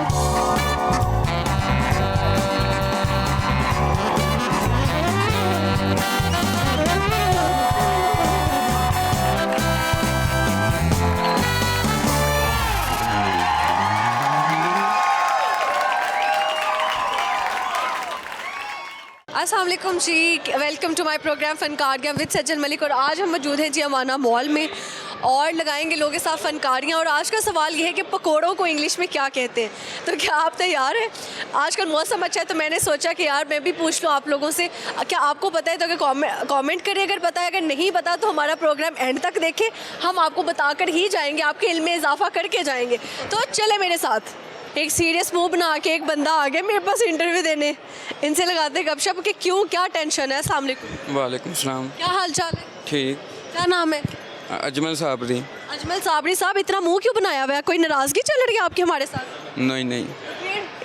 अस्सलाम वालेकुम जी, वेलकम टू माय प्रोग्राम फ़नकारियाँ विद सज्जन मलिक। और आज हम मौजूद हैं जी अमाना मॉल में और लगाएंगे लोगों के साथ फ़नकारियाँ। और आज का सवाल ये है कि पकोड़ों को इंग्लिश में क्या कहते हैं। तो क्या आप तैयार हैं? आजकल मौसम अच्छा है तो मैंने सोचा कि यार मैं भी पूछ लूँ आप लोगों से, क्या आपको पता है तो कि कमेंट करें अगर पता है, अगर नहीं पता तो हमारा प्रोग्राम एंड तक देखें, हम आपको बताकर ही जाएँगे, आपके इल्म में इजाफा करके जाएँगे। तो चले मेरे साथ। एक सीरियस मुंह बना के एक बंदा आ गया मेरे पास इंटरव्यू देने, इनसे लगाते गपशप कि क्यों, क्या टेंशन है। अस्सलाम वालेकुम। वालेकुम सलाम। क्या हाल चाल है? ठीक। क्या नाम है? अजमल साबरी। अजमल साबरी साहब, इतना मुंह क्यों बनाया हुआ है? कोई नाराज़गी चल रही है आपकी हमारे साथ? नहीं नहीं,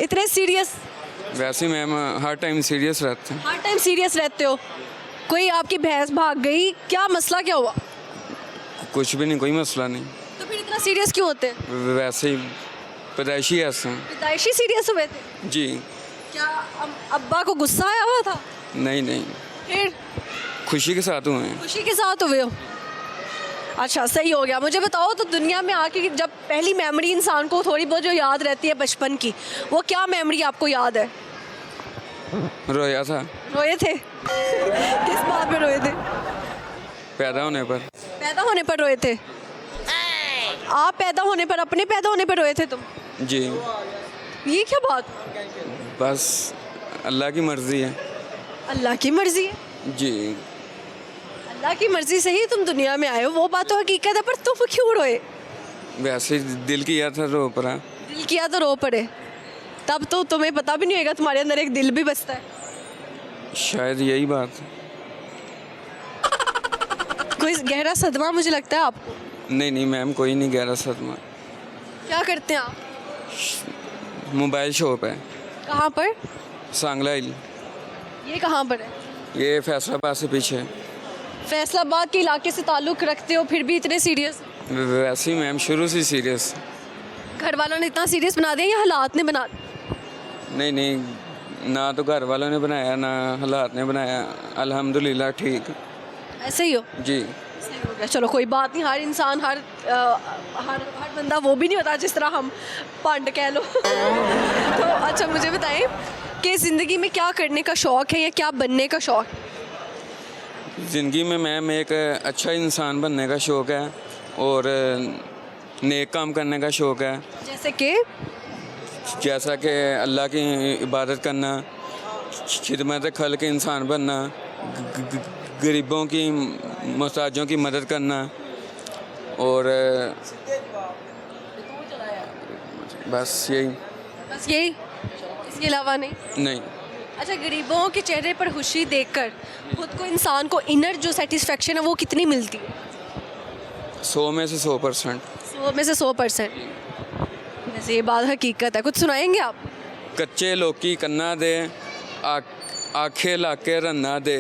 इतने सीरियस? वैसे मैम हर टाइम सीरियस रहते हैं। हर टाइम सीरियस रहते हो? कोई आपकी भैंस भाग गई, क्या मसला क्या हुआ? कुछ भी नहीं, कोई मसला नहीं, तो फिर इतना सीरियस क्यों होते हैं? वैसे ही पैदाइशी ऐसे हैं। पैदाइशी सीरियस हुए थे? जी। क्या अब्बा को गुस्सा आया हुआ था? नहीं नहीं, फिर खुशी के साथ हुए हैं। खुशी के साथ हुए हो? अच्छा, सही हो गया। मुझे बताओ तो दुनिया में आके जब पहली मेमोरी इंसान को थोड़ी बहुत जो याद रहती है बचपन की, वो क्या मेमोरी आपको याद है? रोया था। रोए थे? किस बात में रोए थे? पैदा होने पर। पैदा होने पर रोए थे? आप पैदा होने पर, अपने पैदा होने पर रोए थे तुम? जी। ये क्या बात? बस अल्लाह की मर्ज़ी है। अल्लाह की मर्जी है? जी। अल्लाह की मर्जी से ही तुम दुनिया में आए हो, वो बात तो हकीकत है, पर तुम क्यों रोए? वैसे ही दिल किया था, रो पड़ा। दिल किया तो रो पड़े? तब तो तुम्हें पता भी नहीं होगा तुम्हारे अंदर एक दिल भी बसता है। शायद यही बात। कोई गहरा सदमा मुझे लगता है आपको। नहीं नहीं मैम, कोई नहीं गहरा सदमा। क्या करते हैं आप? मोबाइल शॉप है। कहाँ पर? सांगला हिल। ये कहाँ पर है? ये फैसलाबाद से पीछे। फैसलाबाद के इलाके से ताल्लुक़ रखते हो फिर भी इतने सीरियस? वैसे ही मैम शुरू से सीरियस। घर वालों ने इतना सीरियस बना दिया या हालात ने बना दिया? नहीं नहीं, ना तो घर वालों ने बनाया ना हालात ने बनाया, अल्हम्दुलिल्लाह ठीक। ऐसे ही हो? जी। सही हो गया, चलो कोई बात नहीं। हर इंसान, हर हर बंदा वो भी नहीं होता जिस तरह हम पांड कह लो। तो अच्छा मुझे बताएं कि ज़िंदगी में क्या करने का शौक़ है या क्या बनने का शौक़ है? ज़िंदगी में मैम एक अच्छा इंसान बनने का शौक़ है और नेक काम करने का शौक़ है। जैसा कि अल्लाह की इबादत करना, खिदमत खल्क़ इंसान बनना, गरीबों की मोहताजों की मदद करना और बस यही। बस यही? इसके अलावा नहीं? नहीं। अच्छा, गरीबों के चेहरे पर खुशी देखकर खुद को, इंसान को इनर जो सेटिस्फेक्शन है वो कितनी मिलती है? 100 में से 100%। 100 में से 100%? वैसे ये बात हकीकत है। कुछ सुनाएंगे आप? कच्चे लोकी कन्ना दे, आखे लाके रन्ना दे,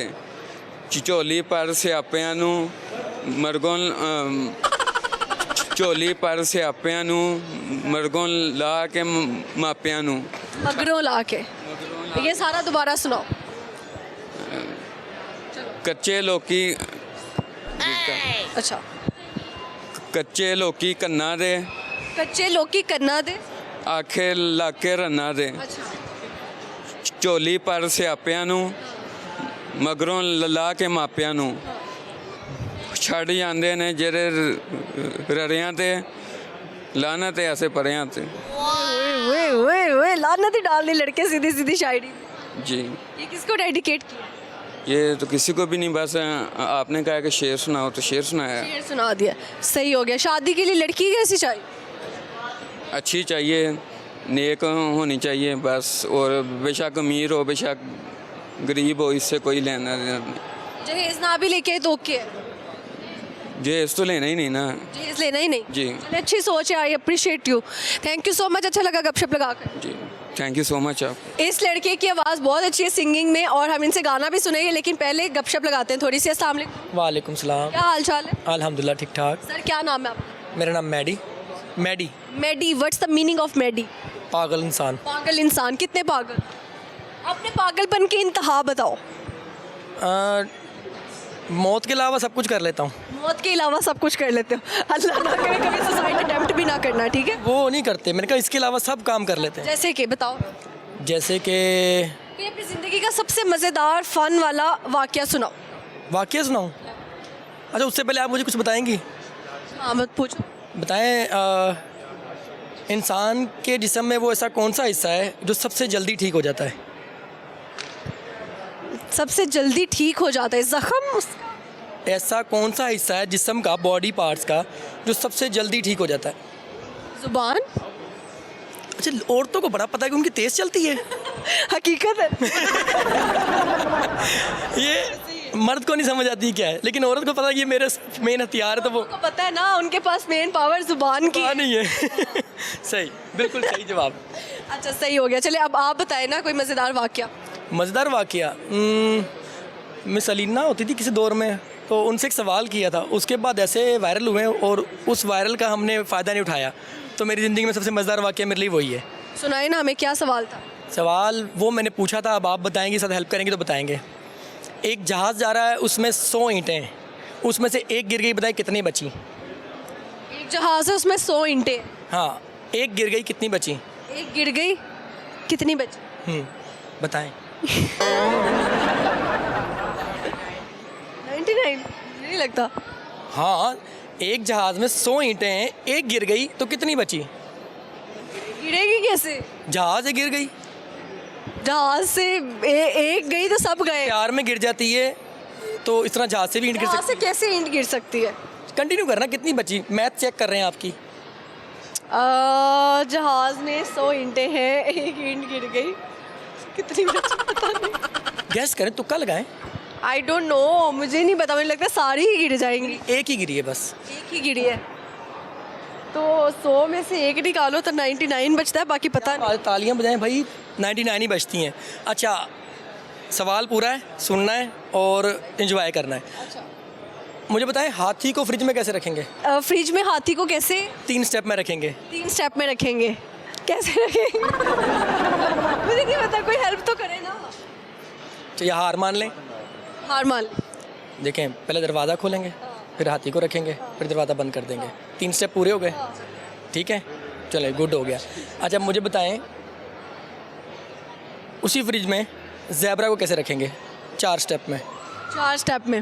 ਝੋਲੀ ਪਰ ਸਿਆਪਿਆਂ ਨੂੰ ਮਰਗੋਂ ਝੋਲੀ ਪਰ ਸਿਆਪਿਆਂ ਨੂੰ ਮਰਗੋਂ ਲਾ ਕੇ ਮਾਪਿਆਂ ਨੂੰ। मगरों ला के? ये सारा दोबारा सुनाओ। ਕੱਚੇ ਲੋਕੀ अच्छा, ਕੱਚੇ ਲੋਕੀ ਕੰਨਾਂ ਦੇ, कच्चे लोकी करना दे, ਆਖੇ ਲਾਕੇ ਰੰਨਾ ਦੇ, अच्छा, ਝੋਲੀ ਪਰ ਸਿਆਪਿਆਂ ਨੂੰ ਮਗਰੋਂ ਲਾ ਕੇ ਮਾਪਿਆਂ ਨੂੰ। ਛੱਡ ਜਾਂਦੇ ਨੇ ਜਿਹੜੇ ਰਰਿਆਂ ਤੇ, ਲਾਨਤ ਹੈ ऐसे परियां ते। ओए लानत ही डाल दी लड़के सीधी सीधी शायरी। जी। ये किसको डेडिकेट किया? ये तो किसी को भी नहीं, बस आपने कहा कि शेर सुनाओ तो शेर सुनाया। शेर सुना दिया, सही हो गया। शादी के लिए लड़की कैसी चाहिए? अच्छी चाहिए, नेक होनी चाहिए बस, और बेशक अमीर हो बेशक गरीब हो, इससे कोई लेना देना नहीं। जहेज ना भी लेके तो ओके है? जहेज तो लेना ही नहीं ना। जहेज लेना ही नहीं? जी। चलिए, अच्छी सोच है, I appreciate you, thank you so much. अच्छा लगा गपशप लगा कर। जी, थैंक यू सो मच। आप इस लड़के की आवाज़ बहुत अच्छी है सिंगिंग में और हम इनसे गाना भी सुनेंगे, लेकिन पहले गपशप लगाते हैं थोड़ी सी। अस्सलाम वालेकुम। वालेकुम सलाम। क्या हाल चाल है? अल्हम्दुलिल्लाह ठीक ठाक। सर क्या नाम है आपका? मेरा नाम Maddy. Maddy, what's the meaning of Maddy? पागल इंसान। पागल इंसान, कितने पागल? अपने पागलपन की इंतहा बताओ। मौत के अलावा सब कुछ कर लेता हूँ। मौत के अलावा सब कुछ कर लेते हो। अल्लाह ना करे कभी सुसाइड अटेम्प्ट भी ना करना, ठीक है? वो नहीं करते, मैंने कहा इसके अलावा सब काम कर लेते हैं। जैसे कि बताओ, जैसे कि कोई अपनी ज़िंदगी का सबसे मज़ेदार फ़न वाला वाक़या सुनाओ। वाकया सुनाऊँ? अच्छा, उससे पहले आप मुझे कुछ बताएंगी? हाँ मत पूछो। बताएं, इंसान के जिस्म में वो ऐसा कौन सा हिस्सा है जो सबसे जल्दी ठीक हो जाता है? सबसे जल्दी ठीक हो जाता है ज़ख़म उसका? ऐसा कौन सा हिस्सा है जिस्म का, बॉडी पार्ट्स का, जो सबसे जल्दी ठीक हो जाता है? ज़ुबान। अच्छा, औरतों को बड़ा पता है कि उनकी तेज़ चलती है। हकीकत है। ये मर्द को नहीं समझ आती क्या है, लेकिन औरत को पता है कि ये मेरे मेन हथियार है, तो वो आपको पता है ना उनके पास मेन पावर ज़ुबान की है। नहीं है। सही, बिल्कुल सही जवाब। अच्छा सही हो गया। चलिए अब आप बताएं ना कोई मज़ेदार वाक़या। मज़ेदार वाकया, मिस अलीना होती थी किसी दौर में, तो उनसे एक सवाल किया था, उसके बाद ऐसे वायरल हुए और उस वायरल का हमने फ़ायदा नहीं उठाया, तो मेरी ज़िंदगी में सबसे मज़ेदार वाकया मेरे लिए वही है। सुनाए ना हमें, क्या सवाल था? सवाल वो मैंने पूछा था, अब आप बताएंगे, साथ हेल्प करेंगे तो बताएंगे। एक जहाज़ जा रहा है, उसमें 100 ईंटें हैं, उसमें से एक गिर गई, बताएं कितनी बची? एक जहाज़ है उसमें 100 ईंटें। हाँ, एक गिर गई, कितनी बची? एक गिर गई, कितनी बची? बताएं। 99 नहीं लगता। हाँ, एक जहाज़ में 100 ईंटें हैं, एक गिर गई तो कितनी बची? गिरेगी कैसे? जहाज़ ही गिर गई। जहाज से एक गई तो सब गए। प्यार में गिर जाती है, तो इस तरह जहाज़ से भी ईंट गिर जहाज सकती से कैसे ईंट गिर सकती है? है। कंटिन्यू करना, कितनी बची? मैथ चेक कर रहे हैं आपकी। जहाज में 100 ईंटें हैं, एक ईंट गिर गई, कितनी बची पता नहीं। गैस करें, तुक्का लगाएं। आई डोंट नो, मुझे नहीं पता, मुझे लगता है सारी ही गिर जाएंगी। एक ही गिरी है बस। एक ही गिरी है, तो 100 में से एक निकालो तो 99 बचता है, बाकी पता नहीं। आज तालियां बजाएं भाई, 99 ही बचती हैं। अच्छा, सवाल पूरा है, सुनना है और एंजॉय करना है। अच्छा, मुझे बताएं, हाथी को फ्रिज में कैसे रखेंगे? फ्रिज में हाथी को कैसे? 3 स्टेप में रखेंगे। 3 स्टेप में रखेंगे, कैसे रखेंगे? मुझे नहीं पता, कोई हेल्प तो करे ना। तो या हार मान लें? हार मान ली। देखें, पहले दरवाज़ा खोलेंगे, फिर हाथी को रखेंगे, फिर दरवाज़ा बंद कर देंगे। 3 स्टेप पूरे हो गए, ठीक है? चले, गुड हो गया। अच्छा, मुझे बताएं, उसी फ्रिज में ज़ेब्रा को कैसे रखेंगे 4 स्टेप में? 4 स्टेप में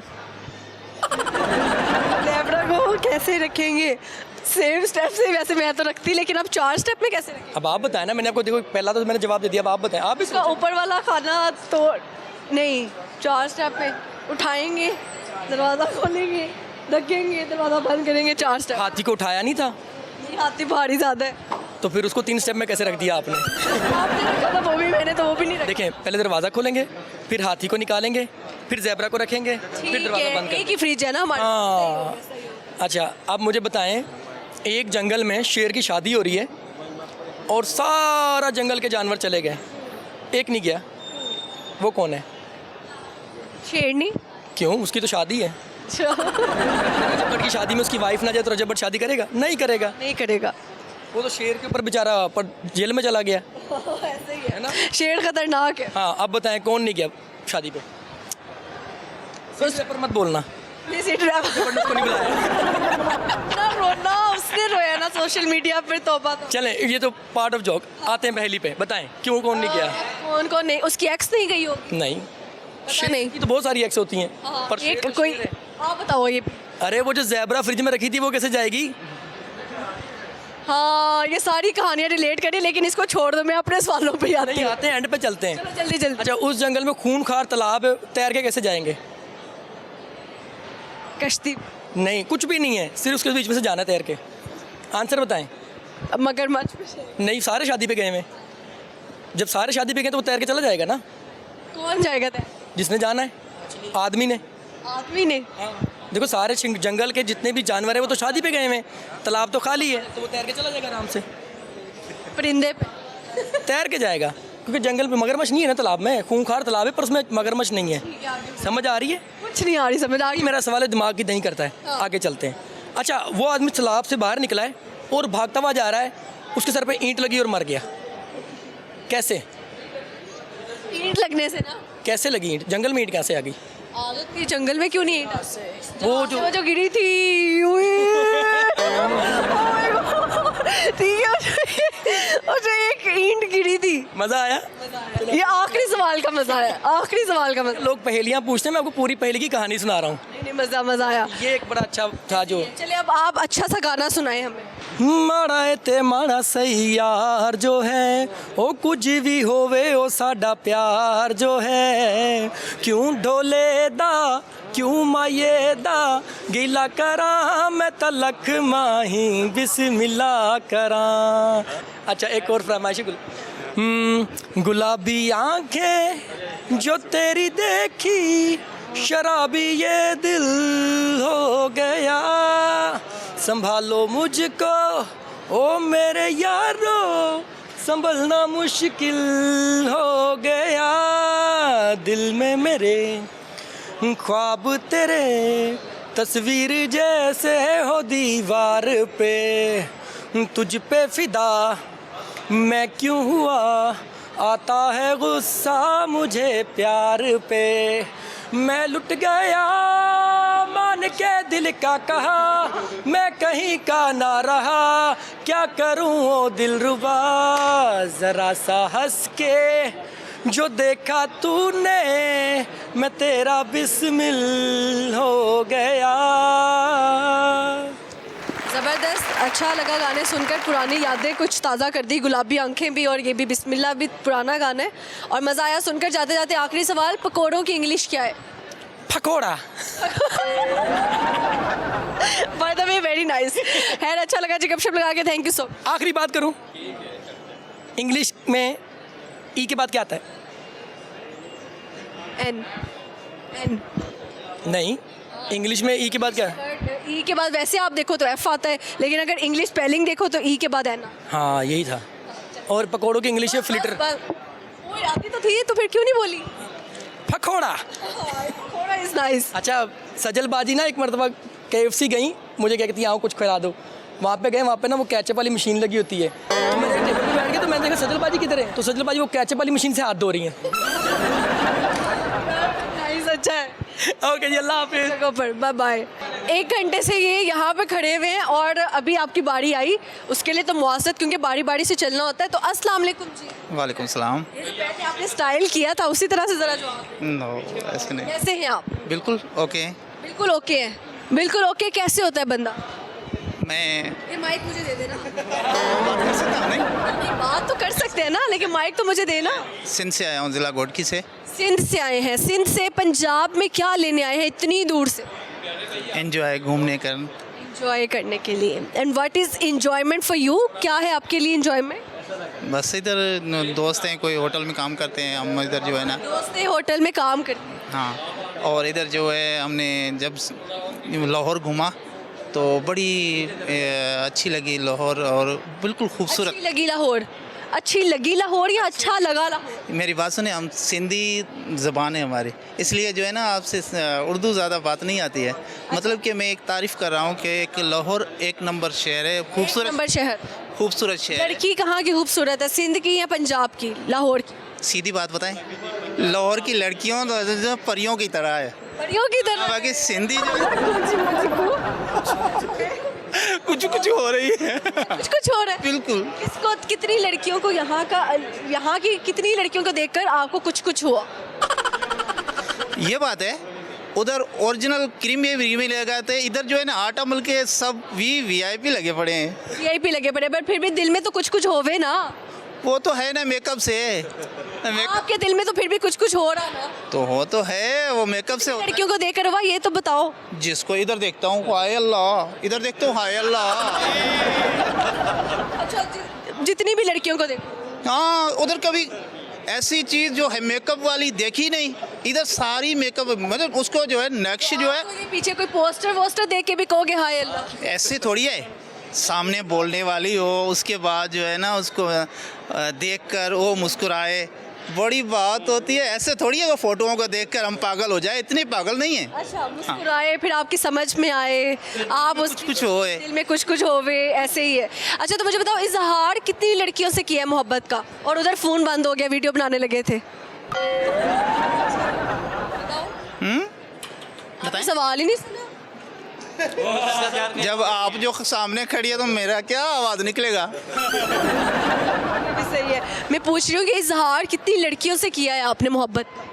ज़ेब्रा को कैसे रखेंगे? सेम स्टेप से वैसे मैं तो रखती, लेकिन अब 4 स्टेप में कैसे रखेंगे? अब आप बताएं ना, मैंने आपको देखो पहला तो मैंने जवाब दे दिया, अब आप बताएं। आप भी उसका ऊपर वाला खाना तो नहीं, 4 स्टेप में उठाएंगे, दरवाज़ा खोलेंगे, रखेंगे, दरवाज़ा बंद करेंगे, 4 स्टेप। हाथी को उठाया नहीं था, नहीं, हाथी भारी ज़्यादा है। तो फिर उसको 3 स्टेप में कैसे रख दिया आपने? आपने रखा था वो भी, मैंने तो वो भी नहीं रखा। देखें, पहले दरवाज़ा खोलेंगे, फिर हाथी को निकालेंगे, फिर ज़ेब्रा को रखेंगे, फिर ठीक दरवाज़ा बंद है, करेंगे। एक ही फ्रिज है ना हमारे। हाँ। अच्छा, अब मुझे बताएं, एक जंगल में शेर की शादी हो रही है और सारा जंगल के जानवर चले गए, एक नहीं गया, वो कौन है? शेरनी। क्यों? उसकी तो शादी है। अच्छा, रजब भट्ट की शादी में उसकी वाइफ ना जाए तो रजब भट्ट शादी करेगा? नहीं करेगा। नहीं करेगा। वो तो शेर के ऊपर बेचारा पर जेल में चला गया, ऐसे ही है ना? शेर खतरनाक है। हाँ, अब बताएं कौन नहीं गया शादी पे? उस पर मत बोलना, नहीं, सीट ड्राइवर उसको नहीं बुलाया। ना रोना, उसने रोया ना सोशल मीडिया पर, तौबा तो। चलें, ये तो पार्ट ऑफ जॉक। आते हैं पहली पे, बताएं क्यों कौन नहीं गया? कौन कौन नहीं, उसकी एक्स नहीं गई होगी? नहीं, पता नहीं। की तो बहुत सारी एक्स होती हैं, पर शेर एक तो कोई, शेर है। आप बताओ ये। अरे वो जो ज़ेब्रा फ्रिज में रखी थी वो कैसे जाएगी? हाँ, ये सारी कहानियाँ रिलेट करी, लेकिन इसको छोड़ दो, मैं अपने सवालों पे आती नहीं, हूँ। आते हैं एंड पे, चलते हैं। चलो जल्दी जल्दी। अच्छा, उस जंगल में खूनखार तालाब है, तैर के कैसे जाएंगे? कश्ती। नहीं, कुछ भी नहीं है, सिर्फ उसके बीच में से जाना है तैर के। आंसर बताएं। मगरमच्छ। नहीं, सारे शादी पे गए हैं। जब सारे शादी पे गए तो वो तैर के चला जाएगा ना, कौन जाएगा तय? जिसने जाना है, आदमी ने। आदमी ने। देखो, सारे जंगल के जितने भी जानवर हैं वो तो शादी पे गए हैं, तालाब तो खाली है, तो वो तैर के चला जाएगा आराम से। परिंदे पे। तैर के जाएगा, क्योंकि जंगल में मगरमच्छ नहीं है ना तालाब में, खूंखार तालाब है पर उसमें मगरमच्छ नहीं है। समझ आ रही है? कुछ नहीं आ रही समझ, आ गई। मेरा सवाल है, दिमाग की नहीं करता है। आगे चलते हैं। अच्छा, वो आदमी तालाब से बाहर निकला है और भागता हुआ जा रहा है, उसके सर पे ईंट लगी और मर गया, कैसे? ईंट लगने से ना। कैसे लगी ईंट? जंगल में ईंट कैसे आ गई? आदत थी जंगल में, क्यों नहीं ईंट आती? वो जो गिरी थी ठीक है, और जो एक ईंट गिरी थी। मज़ा आया? ये आखिरी सवाल का मजा है, आखिरी सवाल का मजा। लोग पहेलियाँ पूछते हैं, मैं आपको पूरी पहेली की कहानी सुना रहा हूँ। नहीं, मजा आया। ये एक बड़ा अच्छा था जो चलिए अब आप अच्छा सा गाना सुनाए हमें। माड़ा ते माड़ा सही यार जो है, ओ कुछ भी होवे ओ साडा प्यार जो है, क्यों ढोले दा क्यों माये दा गिला करा मैं तलक माही बिस्मिल्ला करा। अच्छा एक और फरमाइश गुलाबी आंखें जो तेरी देखी शराबी ये दिल हो गया, संभालो मुझको ओ मेरे यारो संभलना मुश्किल हो गया, दिल में मेरे ख्वाब तेरे तस्वीर जैसे हो दीवार पे, तुझ पे फिदा मैं क्यों हुआ, आता है गुस्सा मुझे प्यार पे, मैं लुट गया मान के दिल का कहा, मैं कहीं का ना रहा, क्या करूं ओ दिलरुबा, ज़रा सा हंस के जो देखा तूने मैं तेरा बिस्मिल हो गया। ज़बरदस्त, अच्छा लगा गाने सुनकर, पुरानी यादें कुछ ताज़ा कर दी, गुलाबी आंखें भी और ये भी बिस्मिल्लाह भी पुराना गाना है और मज़ा आया सुनकर। जाते जाते आखिरी सवाल, पकोड़ों की इंग्लिश क्या है? Pakora. By the way very nice. खैर अच्छा लगा जी, गपशप लगा के, थैंक यू सो। आखिरी बात करूं, इंग्लिश में ई के बाद क्या आता है? एन। एन नहीं, इंग्लिश में ई के बाद क्या है? ई के बाद वैसे आप देखो तो एफ आता है, लेकिन अगर इंग्लिश स्पेलिंग देखो तो ई के बाद एन। हाँ यही था। और पकोड़ों की इंग्लिश है फ्लिटर। वो आती तो थी, तो फिर क्यों नहीं बोली? पकोड़ा। Pakora is nice. अच्छा सजलबाजी ना, एक मरतबा KFC गई, मुझे क्या कहती है आओ कुछ खिला दो, वहाँ पे गए, वहाँ पे ना वो कैचअप वाली मशीन लगी होती है, तो मैं टेबल पे बैठ गया, तो मैंने देखा सजलबाजी किधर है, तो सजलबाजी वो कैचअप वाली मशीन से हाथ धो रही हैं। नाइस, अच्छा है। ओके जी, अल्लाह हाफिज़। जगह पर बाय बाय। 1 घंटे से ये यहाँ पे खड़े हुए हैं और अभी आपकी बारी आई, उसके लिए तो मुआसत, क्योंकि बारी बारी से चलना होता है। तो अस्सलाम वालेकुम जी। वालेकुम सलाम। पहले आपने स्टाइल किया था, उसी तरह से ज़रा जवाब। नो ऐसे नहीं, कैसे हैं आप? बिल्कुल ओके। बिल्कुल ओके है, बिल्कुल ओके। कैसे होता है बंदा? मैं ये माइक मुझे दे देना। बात कर सकता हूँ? नहीं, नहीं, बात तो कर सकते हैं ना, लेकिन माइक तो मुझे देना। सिंध से आया हूँ, ज़िला गोडकी से। सिंध से आए हैं? सिंध से पंजाब में क्या लेने आए हैं इतनी दूर से? एंजॉय घूमने कर। एंजॉय करने के लिए। And what is enjoyment for you? क्या है आपके लिए एंजॉयमेंट? बस इधर दोस्त हैं, कोई होटल में काम करते हैं, हम इधर जो है ना। दोस्त होटल में काम करते हैं? हाँ, और इधर जो है हमने जब लाहौर घूमा तो बड़ी अच्छी लगी लाहौर, और बिल्कुल खूबसूरत। अच्छी लगी लाहौर? अच्छी लगी लाहौर या अच्छा लगा लाहौर? मेरी बात सुने, हम सिंधी ज़बान है हमारी, इसलिए जो है ना आपसे उर्दू ज़्यादा बात नहीं आती है। मतलब कि मैं एक तारीफ़ कर रहा हूँ कि एक लाहौर एक नंबर शहर है, खूबसूरत नंबर शहर। खूबसूरत शहर है। लड़की कहाँ की खूबसूरत है, सिंध की या पंजाब की? लाहौर की? सीधी बात बताएं, लाहौर की लड़कियों तो परियों की तरह है, परियों की तरह। बाकी सिंधी जो कुछ कुछ हो रही है। कुछ कुछ हो रहा है। बिल्कुल। किसको, कितनी लड़कियों को यहाँ की कितनी लड़कियों को देखकर आपको कुछ कुछ हुआ? ये बात है, उधर ओरिजिनल क्रीमी व्रीमी लगा थे, इधर जो है ना आटा मिल के सब VIP लगे पड़े हैं। VIP लगे पड़े, पर फिर भी दिल में तो कुछ कुछ होवे ना। वो तो है ना मेकअप से, आपके दिल में तो फिर भी कुछ कुछ हो रहा ना। तो है वो मेकअप से होता है। लड़कियों को देखकर हुआ, ये तो बताओ। जिसको इधर देखता हूँ हाय अल्लाह, इधर देखता हूँ हाय अल्लाह। अच्छा, जितनी भी लड़कियों को देखो। हाँ, उधर कभी ऐसी चीज़ जो है मेकअप वाली देखी नहीं, इधर सारी मेकअप, मतलब उसको जो है नक्श जो है। तो ये पीछे कोई पोस्टर वोस्टर देख के भी कहोगे हाय अल्लाह? ऐसे थोड़ी है, सामने बोलने वाली हो, उसके बाद जो है ना उसको देखकर वो मुस्कुराए, बड़ी बात होती है, ऐसे थोड़ी है वो फोटोओं को देखकर हम पागल हो जाए, इतने पागल नहीं है। अच्छा, मुस्कुराए फिर आपकी समझ में आए, आप उस कुछ होए। दिल में कुछ होवे, ऐसे ही है। अच्छा तो मुझे बताओ, इजहार कितनी लड़कियों से किया है मोहब्बत का, और उधर फ़ोन बंद हो गया, वीडियो बनाने लगे थे? आपने सवाल ही नहीं सुना। जब आप जो सामने खड़ी है तो मेरा क्या आवाज़ निकलेगा। ये भी सही है। मैं पूछ रही हूँ कि इजहार कितनी लड़कियों से किया है आपने मोहब्बत का?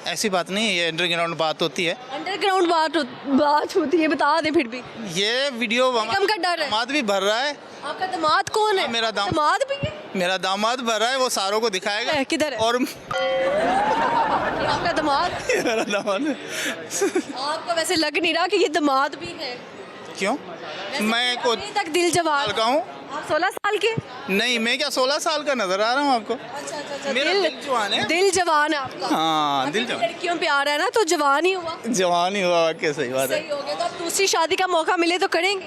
ऐसी बात नहीं है, ये अंडरग्राउंड बात होती है। अंडरग्राउंड बात होती है, बता दे फिर भी। ये वीडियो कम का डर है। दामाद भी भर रहा है। आपका दामाद कौन है? मेरा दामाद भी है। मेरा दामाद भर रहा है, वो सारों को दिखाएगा। किधर है? और ये आपका दामाद? मेरा दामाद आपको वैसे लग नहीं रहा कि ये दामाद भी है। क्यों? मैं को अभी तक दिल जवान का हूँ। आप 16 साल के? नहीं, मैं क्या 16 साल का नजर आ रहा हूँ आपको? अच्छा, मेरा दिल जवान है। दिल जवान है आपका। हाँ, अभी दिल भी जवान। लड़कियों पे आ रहा है ना, तो जवान ही हुआ। जवान ही हुआ, वाकई सही बात है। सही हो गया। तो अब दूसरी शादी का मौका मिले तो करेंगे?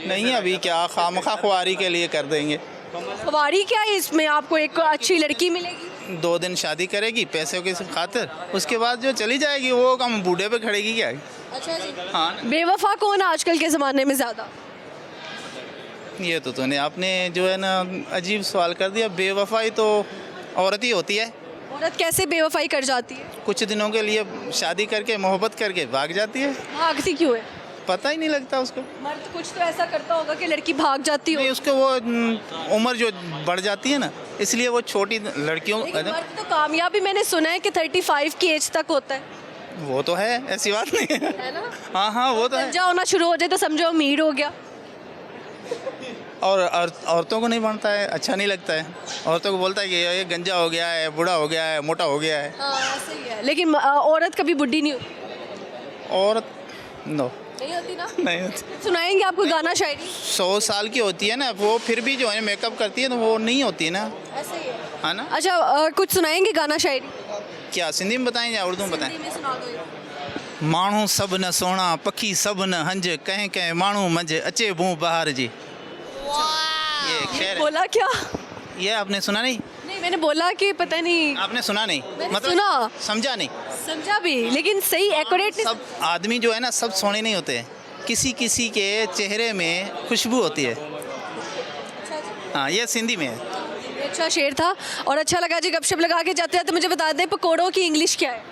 नहीं, अभी क्या खामखा खुआरी के लिए कर देंगे। सवारी क्या है इसमें, आपको एक अच्छी लड़की मिलेगी। 2 दिन शादी करेगी पैसों की खातिर, उसके बाद जो चली जाएगी वो कम बूढ़े पे खड़ेगी क्या। अच्छा जी। हाँ, बेवफा कौन है आजकल के ज़माने में ज़्यादा? ये तो तूने आपने जो है ना अजीब सवाल कर दिया। बेवफाई तो औरत ही होती है। औरत कैसे बेवफाई कर जाती है? कुछ दिनों के लिए शादी करके मोहब्बत करके भाग जाती है, भागती क्यों है? पता ही नहीं लगता उसको। मर्द कुछ तो ऐसा करता होगा कि लड़की भाग जाती हो। नहीं, उसको वो उम्र जो बढ़ जाती है ना, इसलिए वो छोटी लड़कियों लेकिन मर्द तो कामयाबी मैंने सुना है कि 35 की एज तक होता है। वो तो है, ऐसी बात नहीं है। है ना? हाँ, वो तो है। गंजा होना शुरू हो जाए तो समझो अमीर हो गया। और औरतों को नहीं बनता है, अच्छा नहीं लगता है। औरतों को बोलता है कि ये गंजा हो गया है, बूढ़ा हो गया है, मोटा हो गया है। हाँ सही है, लेकिन औरत कभी बुढ़ी नहीं होती। औरत नो, नहीं होती ना? नहीं होती। सुनाएंगे आपको गाना शायरी? 100 साल की होती है ना वो, फिर भी जो है मेकअप करती है तो वो नहीं होती ना, ऐसे ही है। है ना। अच्छा कुछ सुनाएंगे गाना शायरी? क्या सिंधी में बताएं या उर्दू में बताएं? हिंदी में सुना दो यार। माण्हू सब न सोना, पखी सब न हंज, कहें कहें माण्हू मंझ अचे बूं बहार जी। ये एक शेर है। बोला क्या? ये आपने सुना नहीं? नहीं मैंने बोला कि पता नहीं। आपने सुना नहीं? मैंने सुना। समझा नहीं? समझा भी, लेकिन सही एक्यूरेट नहीं। सब आदमी जो है ना सब सोने नहीं होते हैं, किसी किसी के चेहरे में खुशबू होती है। हाँ, ये सिंधी में है। अच्छा शेर था और अच्छा लगा जी। गपशप लगा के जाते जाते मुझे बता दें, पकोड़ों की इंग्लिश क्या है?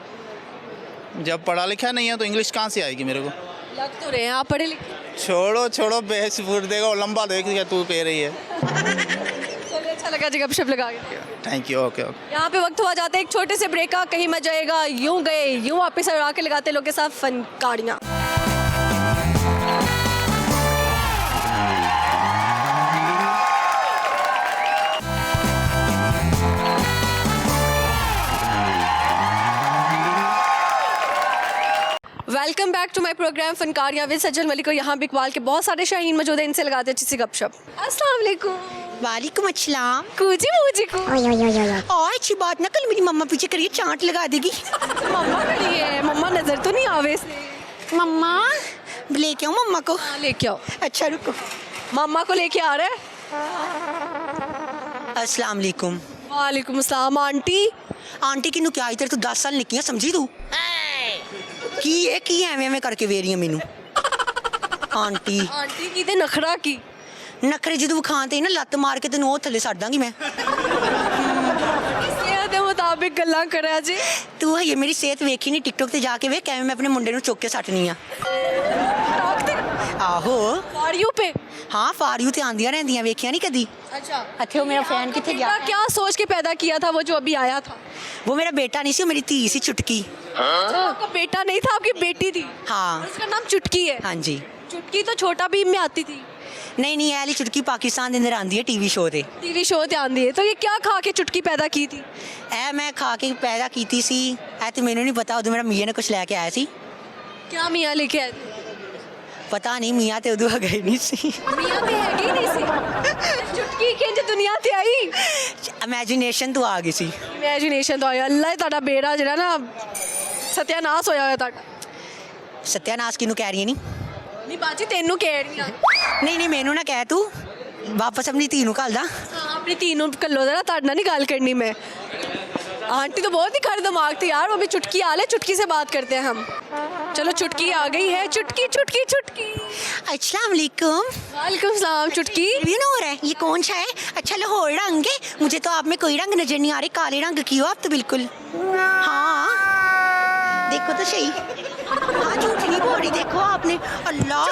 जब पढ़ा लिखा नहीं है तो इंग्लिश कहाँ से आएगी मेरे को? लग तो रहे हैं आप पढ़े लिखे। छोड़ो बहस फूट देगा और लंबा देख क्या तू पे रही है। चलिए अच्छा लगा जी गपशप लगा के। Thank you. ओके। यहाँ पे वक्त हुआ जाता है एक छोटे से ब्रेक का। कहीं मजा आएगा, यूं गए यूं वापस उड़ा के लगाते लोग के साथ फनकारियाँ। Welcome back to my program फनकारियाँ विद सज्जन मलिक। और यहाँ इकबाल के बहुत सारे शाहीन मौजूद हैं, इनसे लगाते अच्छी सी गपशप। अस्सलाम वालेकुम। वालेकुम अस्सलाम। कूजी मूजी को। और अच्छी बात ना, कल मेरी मम्मा पीछे करिए चांट लगा देगी। मम्मा खड़ी है, मम्मा नजर तो नहीं आवे से। मम्मा लेके आओ मम्मा को। हाँ लेके आओ। अच्छा रुको, मम्मा को लेके आ रहा है। अस्सलाम वालेकुम। वालेकुम अस्सलाम। आंटी आंटी किनू क्या इधर तू 10 साल निक्की है, समझी तू की एवें करके वे रही है मैनू आंटी। आंटी की ते नखरा की नखरे जो खाते ना लत्त मार के तेन थले सट दांगी मैं। सेहत के मुताबिक गल्लां करा जी। तू है मेरी सेहत वेखी नहीं, टिकटॉक ते जाके वे कैਵੇਂ मैं अपने मुंडे नू चुक के सटनी आ। आहो फॉर यू पे। हाँ फॉर यू ते आंदियां रहंदियां, वेखिया नहीं कदी। अच्छा अच्छे वो मेरा फैन किथे गया? बेटा क्या सोच के पैदा किया था वो जो अभी आया था? वो मेरा बेटा नहीं सी, वो मेरी धी सी चुटकी। अच्छा, आपका बेटा नहीं था, आपकी बेटी थी। हाँ उसका नाम चुटकी है। हाँ जी। चुटकी तो छोटा भीम में आती थी। नहीं ऐ वाली चुटकी पाकिस्तान के अंदर आंदी है टीवी शो ते। टीवी शो ते आंदी है। तो ये क्या खा के चुटकी पैदा की थी? ऐ मैं खा के पैदा की सी, ऐ तो मैनू नहीं पता, उदो मेरा मियाँ ने कुछ लैके आया सी। क्या मियाँ लेके आए थे? पता नहीं, मियाँ तो उदो गए नहीं सी। मियाँ ते है ही नहीं सी। चुटकी के दुनिया ते आई। इमेजिनेशन तो आ गई सी। इमेजिनेशन तो आई। अल्लाह तुहाडा बेड़ा जिहड़ा ना सत्यानाश होया होया तुहाडा। सत्यानाश किनू कह रही है? नहीं बाजी तेनू कह रही हां। नहीं मैनू ना कह, तू वापस अपनी धी नू घल दा। हाँ अपनी धी नू घल्लो जरा, तुहाडे नाल नहीं गल करनी मैं। आंटी तो बहुत ही खर दिमाग थी यार, वो भी चुटकी आ ले, चुटकी से बात करते हैं हम। चलो चुटकी आ गई है, चुटकी चुटकी चुटकी। अस्सलाम वालेकुम। वालेकुम सलाम चुटकी। ये ना हो रहा है, ये कौन सा है? अच्छा लाहौर रंग है, मुझे तो आप में कोई रंग नजर नहीं आ रहे, काले रंग की हो आप तो बिल्कुल। हाँ देखो तो सही, हाँ झूठ नहीं बोल रही, देखो आपने। अल्लाह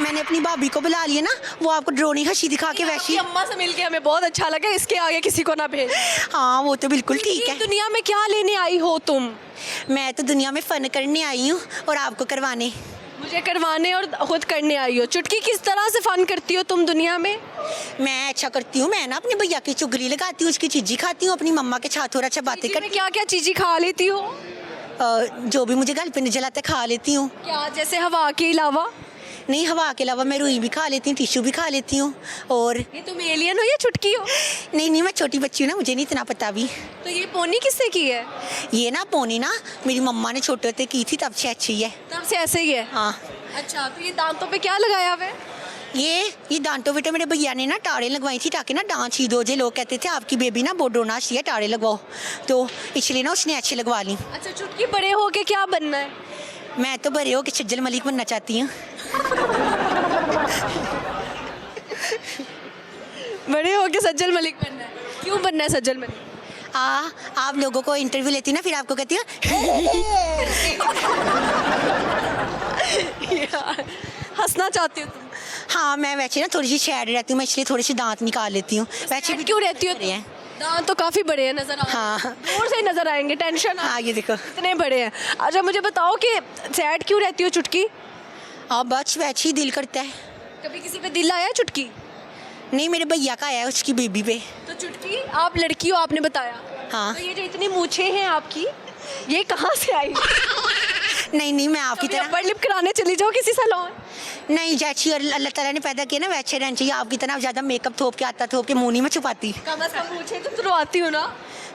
मैंने अपनी भाभी को बुला लिया ना, वो आपको ड्रोनी हंसी दिखा के वैसी। आपकी अम्मा से मिलके हमें बहुत अच्छा लगा, इसके आगे किसी को ना भेज। हाँ वो तो बिल्कुल ठीक ये है। दुनिया में क्या लेने आई हो तुम? मैं तो दुनिया में फन करने आई हूँ और आपको करवाने। मुझे करवाने और खुद करने आई हो। चुटकी किस तरह से फन करती हो तुम दुनिया में? मैं अच्छा करती हूँ, मैं ना अपने भैया की चुगली लगाती हूँ, उसकी चीज़ी खाती हूँ, अपनी मम्मा के साथ थोड़ा अच्छा बातें चीज़ी कर। में क्या क्या चीज़ें खा लेती हो? जो भी मुझे गल पे नजर आता है खा लेती हूँ। क्या, जैसे हवा के अलावा? नहीं हवा के अलावा मैं रुई भी खा लेती हूँ, टिश्यू भी खा लेती हूँ। और ये तुम एलियन हो या चुटकी हो? नहीं मैं छोटी बच्ची हूँ ना, मुझे नहीं इतना पता अभी। तो ये पोनी किससे की है? ये ना पोनी ना मेरी मम्मा ने छोटे होते की थी, तब से अच्छी है। तब से ऐसे ही है? हाँ। अच्छा, तो ये दांतों पे क्या लगाया हुआ है? ये दांतों पे तो मेरे भैया ने ना टाड़े लगवाई थी, ताकि ना दांत छीद हो जाए। लोग कहते थे आपकी बेबी ना बहुत रोना चाहिए, टाड़े लगवाओ, तो इसलिए ना उसने अच्छे लगवा ली। अच्छा, चुटकी बड़े हो के क्या बनना है? मैं तो बड़े हो के सज्जल मलिक बनना चाहती हूँ। बड़े हो के सज्जल मलिक बनना है? क्यों बनना है सज्जल मलिक? आप लोगों को इंटरव्यू लेती ना, फिर आपको कहती हूँ यार, हंसना चाहती हो तुम? हाँ मैं वैसे ना थोड़ी सी सैड रहती हूँ, मैं इसलिए थोड़ी सी दांत निकाल लेती हूँ। वैसे भी क्यों रहती हो? बड़े हैं। दांत तो काफी बड़े हैं, नजर आ रहे हैं। हाँ। दूर से ही नजर आएंगे, टेंशन हाँ ये देखो। इतने बड़े हैं। अच्छा मुझे बताओ कि सैड क्यों रहती हो चुटकी? बस वैसे ही दिल करता है। कभी किसी पे दिल आया है चुटकी? नहीं मेरे भैया का आया है, उसकी बेबी पे। तो चुटकी आप लड़की हो, आपने बताया। हाँ। तो ये जो इतनी मूछें हैं आपकी, ये कहाँ से आई? नहीं मैं आपकी तरह अपर लिप कराने चली जाओ किसी सैलून। नहीं, जैसी और अल्लाह ताला ने पैदा किया ना वैसे रहना चाहिए। आपकी तरह ज़्यादा मेकअप थोप के आता, थोप के मुँह नहीं में छुपाती। कम से कम मूछें तो तुरवाती हो ना।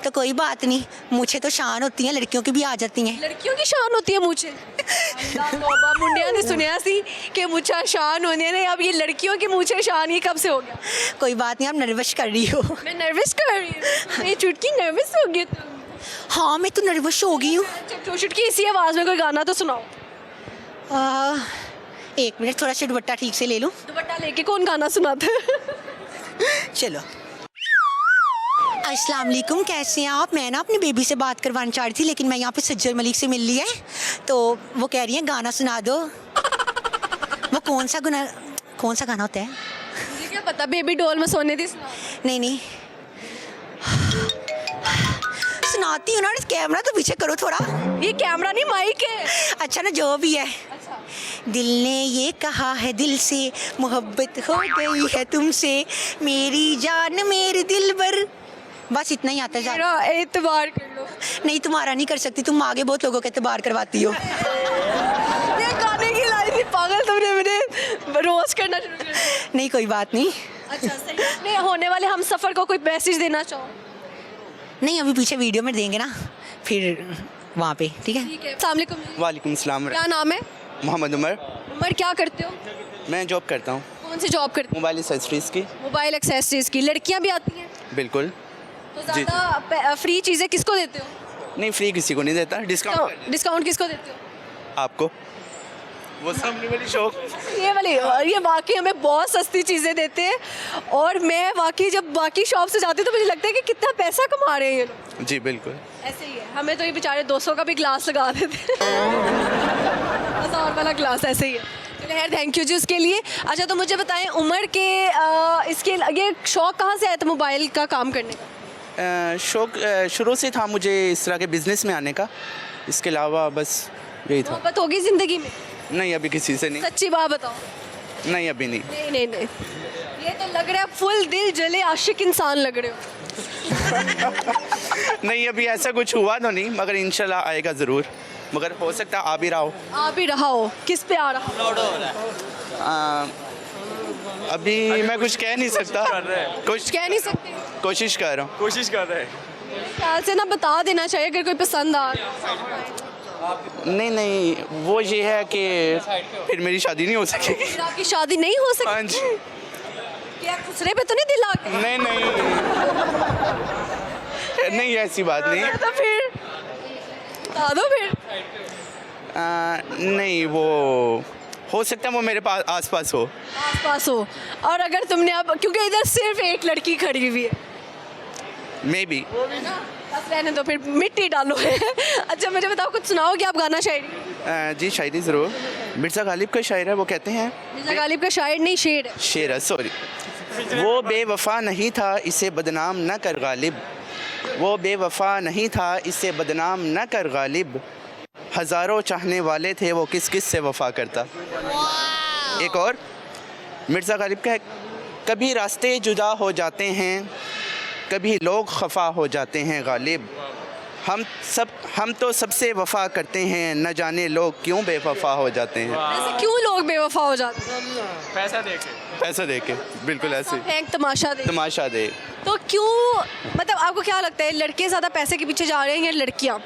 तो कोई बात नहीं, मुझे तो शान होती हैं, लड़कियों की भी आ जाती हैं। लड़कियों की शान होती है मूछें? अल्लाह तौबा, मुंडिया ने सुनिया सी कि मुछा शान होनी है। नहीं, अब ये लड़कियों की मूछें शान, ये कब से हो गया? कोई बात नहीं, आप नर्वस कर रही हो। मैं नर्वस कर रही हूँ? ये चुटकी नर्वस हो गई तुम? हाँ मैं तो नर्वस हो गई हूँ। तो चुटकी इसी आवाज़ में कोई गाना तो सुनाओ। एक मिनट, थोड़ा सा दुपट्टा ठीक से ले लूँ। दुपट्टा लेके कौन गाना सुनाता है? चलो। अस्सलाम वालेकुम, कैसे हैं आप? मैं ना अपनी बेबी से बात करवाना चाह रही थी, लेकिन मैं यहाँ पे सज्जल मलिक से मिल ली है, तो वो कह रही है गाना सुना दो। वो कौन सा गाना होता है? मुझे क्या पता, बेबी डॉल में सोने दी सुनाओ। नहीं सुनाती हूँ ना, कैमरा तो पीछे करो थोड़ा। ये कैमरा नहीं, माइक है। अच्छा ना, जो भी है। दिल ने ये कहा है दिल से, मोहब्बत हो गई है तुमसे, मेरी जान मेरे दिल भर। बस इतना ही आता है। मेरा एतबार कर लो। नहीं तुम्हारा नहीं कर सकती, तुम आगे बहुत लोगों के एतबार करवाती हो। ये गाने की लाई थी पागल, तुमने मुझे रोस्ट करना शुरू कर दिया। नहीं कोई बात नहीं। अच्छा सही। अपने होने वाले हम सफ़र को कोई मैसेज देना चाहो? नहीं अभी पीछे वीडियो में देंगे ना, फिर वहाँ पे। ठीक है। ठीक है। अस्सलाम वालेकुम। वालेकुम सलाम। क्या नाम है? मोहम्मद उमर। उमर, क्या करते हो? मैं जॉब करता हूँ कौन सी जॉब करते मोबाइल एक्सेसरीज़ की। हो? मोबाइल एक्सेसरीज की। लड़कियां भी आती हैं? बिल्कुल। तो ज़्यादा फ्री चीज़ें किसको देते हो? नहीं फ्री किसी को नहीं देता, डिस्काउंट डिस्काउंट किसको देते हो? आपको। वो सामने वाली शॉप। ये वाकई हमें बहुत सस्ती चीज़ें देते हैं, और मैं वाकई जब बाकी शॉप से जाती हूँ तो मुझे लगता है कि कितना पैसा कमा रहे हैं ये लोग। जी बिल्कुल। ऐसे ही है, हमें तो ये बेचारे 200 का भी ग्लास लगा देते हैं। 1000 वाला ग्लास ऐसे ही है। चलिए खैर, थैंक यू जी उसके लिए। अच्छा तो मुझे बताएं उमर के इसके ये शौक कहाँ से आया था मोबाइल का काम करने का? शौक शुरू से था मुझे इस तरह के बिज़नेस में आने का, इसके अलावा बस यही था। मोहब्बत होगी ज़िंदगी में? नहीं अभी किसी से नहीं। सच्ची बात बताओ। नहीं अभी नहीं। नहीं, ये तो लग रहा है फुल दिल जले आशिक इंसान लग रहे हो। नहीं अभी ऐसा कुछ हुआ तो नहीं, मगर इंशाल्लाह आएगा ज़रूर, मगर हो सकता है आ भी रहा हो। आ भी रहा हो? किस पे आ रहा हो? अभी मैं कुछ कह नहीं सकता, कुछ कह नहीं सकते? कोशिश कर रहा हूँ। कोशिश कर रहे हैं। ख्याल से ना बता देना चाहिए अगर कोई पसंद आ नहीं वो ये है कि फिर मेरी शादी नहीं हो सकेगी। फिर आपकी शादी नहीं हो हाँ सकती? जी। क्या खुसरे पे तो नहीं दिल आ गया? नहीं ऐसी बात नहीं तो फिर बता दो फिर। नहीं वो हो सकता है वो मेरे पास आसपास हो। आसपास हो। और अगर तुमने अब, क्योंकि इधर सिर्फ एक लड़की खड़ी हुई है, मे बी। बस रहने दो फिर, मिट्टी डालो। अच्छा मुझे बताओ, कुछ सुनाओगे आप गाना शायरी? जी शायरी ज़रूर। मिर्ज़ा गालिब का शायर है, वो कहते हैं मिर्ज़ा गालिब का शायर नहीं, शेर है। शेर है, सॉरी। वो बेवफा नहीं था इसे बदनाम न कर गालिब, वो बेवफा नहीं था इसे बदनाम न कर गालिब, हज़ारों चाहने वाले थे वो किस किस से वफ़ा करता। एक और मिर्ज़ा गालिब का है, कभी रास्ते जुदा हो जाते हैं, कभी लोग खफा हो जाते हैं गालिब, हम तो सबसे वफ़ा करते हैं, न जाने लोग क्यों बेवफा हो जाते हैं। ऐसे क्यों लोग बेवफा हो जाते हैं? पैसा दे के, बिल्कुल ऐसे एक तमाशा दे। तमाशा दे। तो क्यों, मतलब आपको क्या लगता है, लड़के ज़्यादा पैसे के पीछे जा रहे हैं या लड़कियाँ?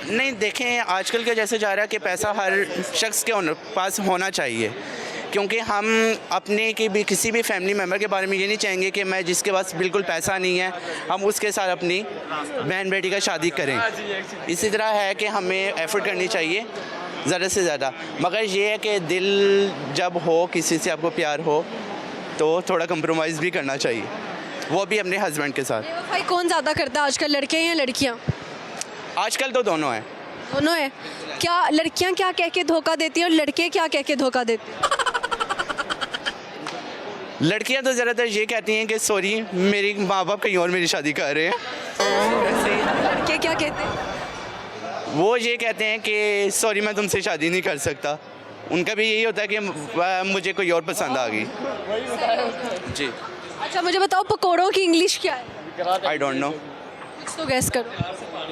नहीं देखें, आजकल का जैसे जा रहा है कि पैसा हर शख्स के पास होना चाहिए, क्योंकि हम अपने की भी किसी भी फैमिली मेम्बर के बारे में ये नहीं चाहेंगे कि मैं जिसके पास बिल्कुल पैसा नहीं है हम उसके साथ अपनी बहन बेटी का शादी करें। इसी तरह है कि हमें एफर्ट करनी चाहिए ज़्यादा से ज़्यादा, मगर ये है कि दिल जब हो, किसी से आपको प्यार हो तो थोड़ा कंप्रोमाइज़ भी करना चाहिए, वो भी अपने हस्बैंड के साथ। बेवफाई कौन ज़्यादा करता है आजकल, लड़के या लड़कियाँ? आजकल तो दोनों हैं। दोनों है। क्या लड़कियाँ क्या कह के धोखा देती हैं और लड़के क्या कह के धोखा देते हैं? लड़कियां तो ज़्यादातर ये कहती हैं कि सॉरी मेरी माँ बाप कहीं और मेरी शादी कर रहे हैं, लड़के क्या कहते हैं? वो ये कहते हैं कि सॉरी मैं तुमसे शादी नहीं कर सकता। उनका भी यही होता है कि मुझे कोई और पसंद आ गई। जी। अच्छा मुझे बताओ, पकोड़ों की इंग्लिश क्या है? I don't know. कुछ तो गैस करो।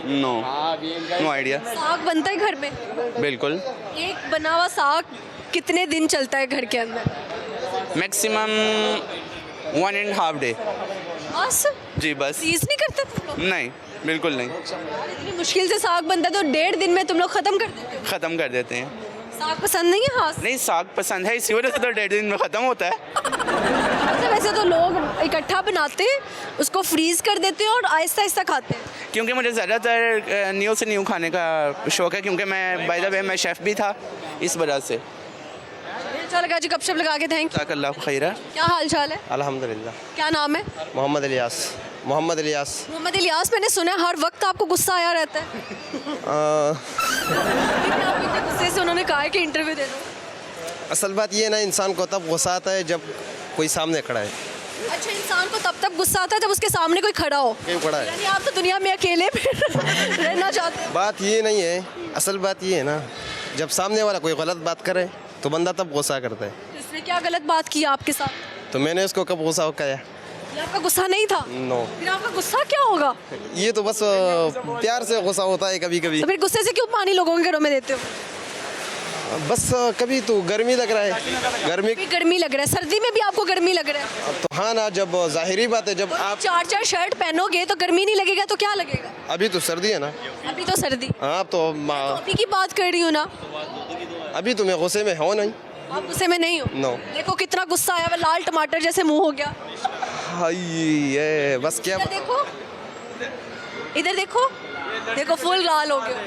No idea. साग बनता है घर में? बिल्कुल। एक बना हुआ साग कितने दिन चलता है घर के अंदर? Maximum 1.5 day. बस? जी बस। चीज नहीं करते तुम लोग? नहीं, बिल्कुल नहीं। इतनी मुश्किल से साग बनता है तो 1.5 दिन में तुम लोग खत्म कर देते हो? ख़त्म कर देते हैं। साग पसंद नहीं है? हाँ। नहीं, साग पसंद है, इसी वजह से तो 1.5 दिन में ख़त्म होता है। अच्छा वैसे तो लोग इकट्ठा बनाते हैं, उसको फ्रीज कर देते हैं और आहिस्ता आहिस्ता खाते हैं। क्योंकि मुझे ज़्यादातर न्यू से न्यू खाने का शौक़ है, क्योंकि मैं बाय द वे मैं शेफ़ भी था, इस वजह से। अच्छा लगा जी, गपशप लगा के, थैंक यू। अल्लाह खैर। क्या हाल चाल है? अल्हम्दुलिल्लाह। क्या नाम है? मोहम्मद इलियास। मोहम्मद इलियास, मैंने सुना है हर वक्त आपको गुस्सा आया रहता है। आप इतने गुस्से से उन्होंने कहा है कि इंटरव्यू दे दो। असल बात ये है ना, इंसान को तब गुस्सा आता है जब कोई सामने खड़ा है। अच्छा, इंसान को तब गुस्सा आता है जब उसके सामने कोई खड़ा हो। कोई खड़ा है। यानी आप तो दुनिया में अकेले रहना चाहते हैं। बात ये नहीं है, असल बात ये है ना, जब सामने वाला कोई गलत बात करे तो बंदा तब गुस्सा करता है। इसने क्या गलत बात की आपके साथ? तो मैंने उसको कब गुस्सा किया? ये आपका गुस्सा नहीं था? नो। फिर आपका गुस्सा क्या होगा? ये तो बस प्यार से गुस्सा होता है कभी कभी। तो फिर गुस्से से क्यों पानी लोगों के घरों में देते हो? बस कभी तो गर्मी लग रहा है, गर्मी लग रहा है, सर्दी में भी आपको गर्मी लग रहा है? तो हाँ ना, जब जाहिरी बात है, जब आप 4 शर्ट पहनोगे तो गर्मी नहीं लगेगा तो क्या लगेगा? अभी तो सर्दी है ना। अभी तो सर्दी। हाँ तो अभी की बात कर रही हूँ ना। अभी तो मैं गुस्से में हो नहीं। आप गुस्से में नहीं हो? नो। देखो कितना गुस्सा आया हुआ, लाल टमाटर जैसे मुंह हो गया। हाय ये बस क्या। इधर देखो, इधर देखो, देखो फुल लाल हो गया।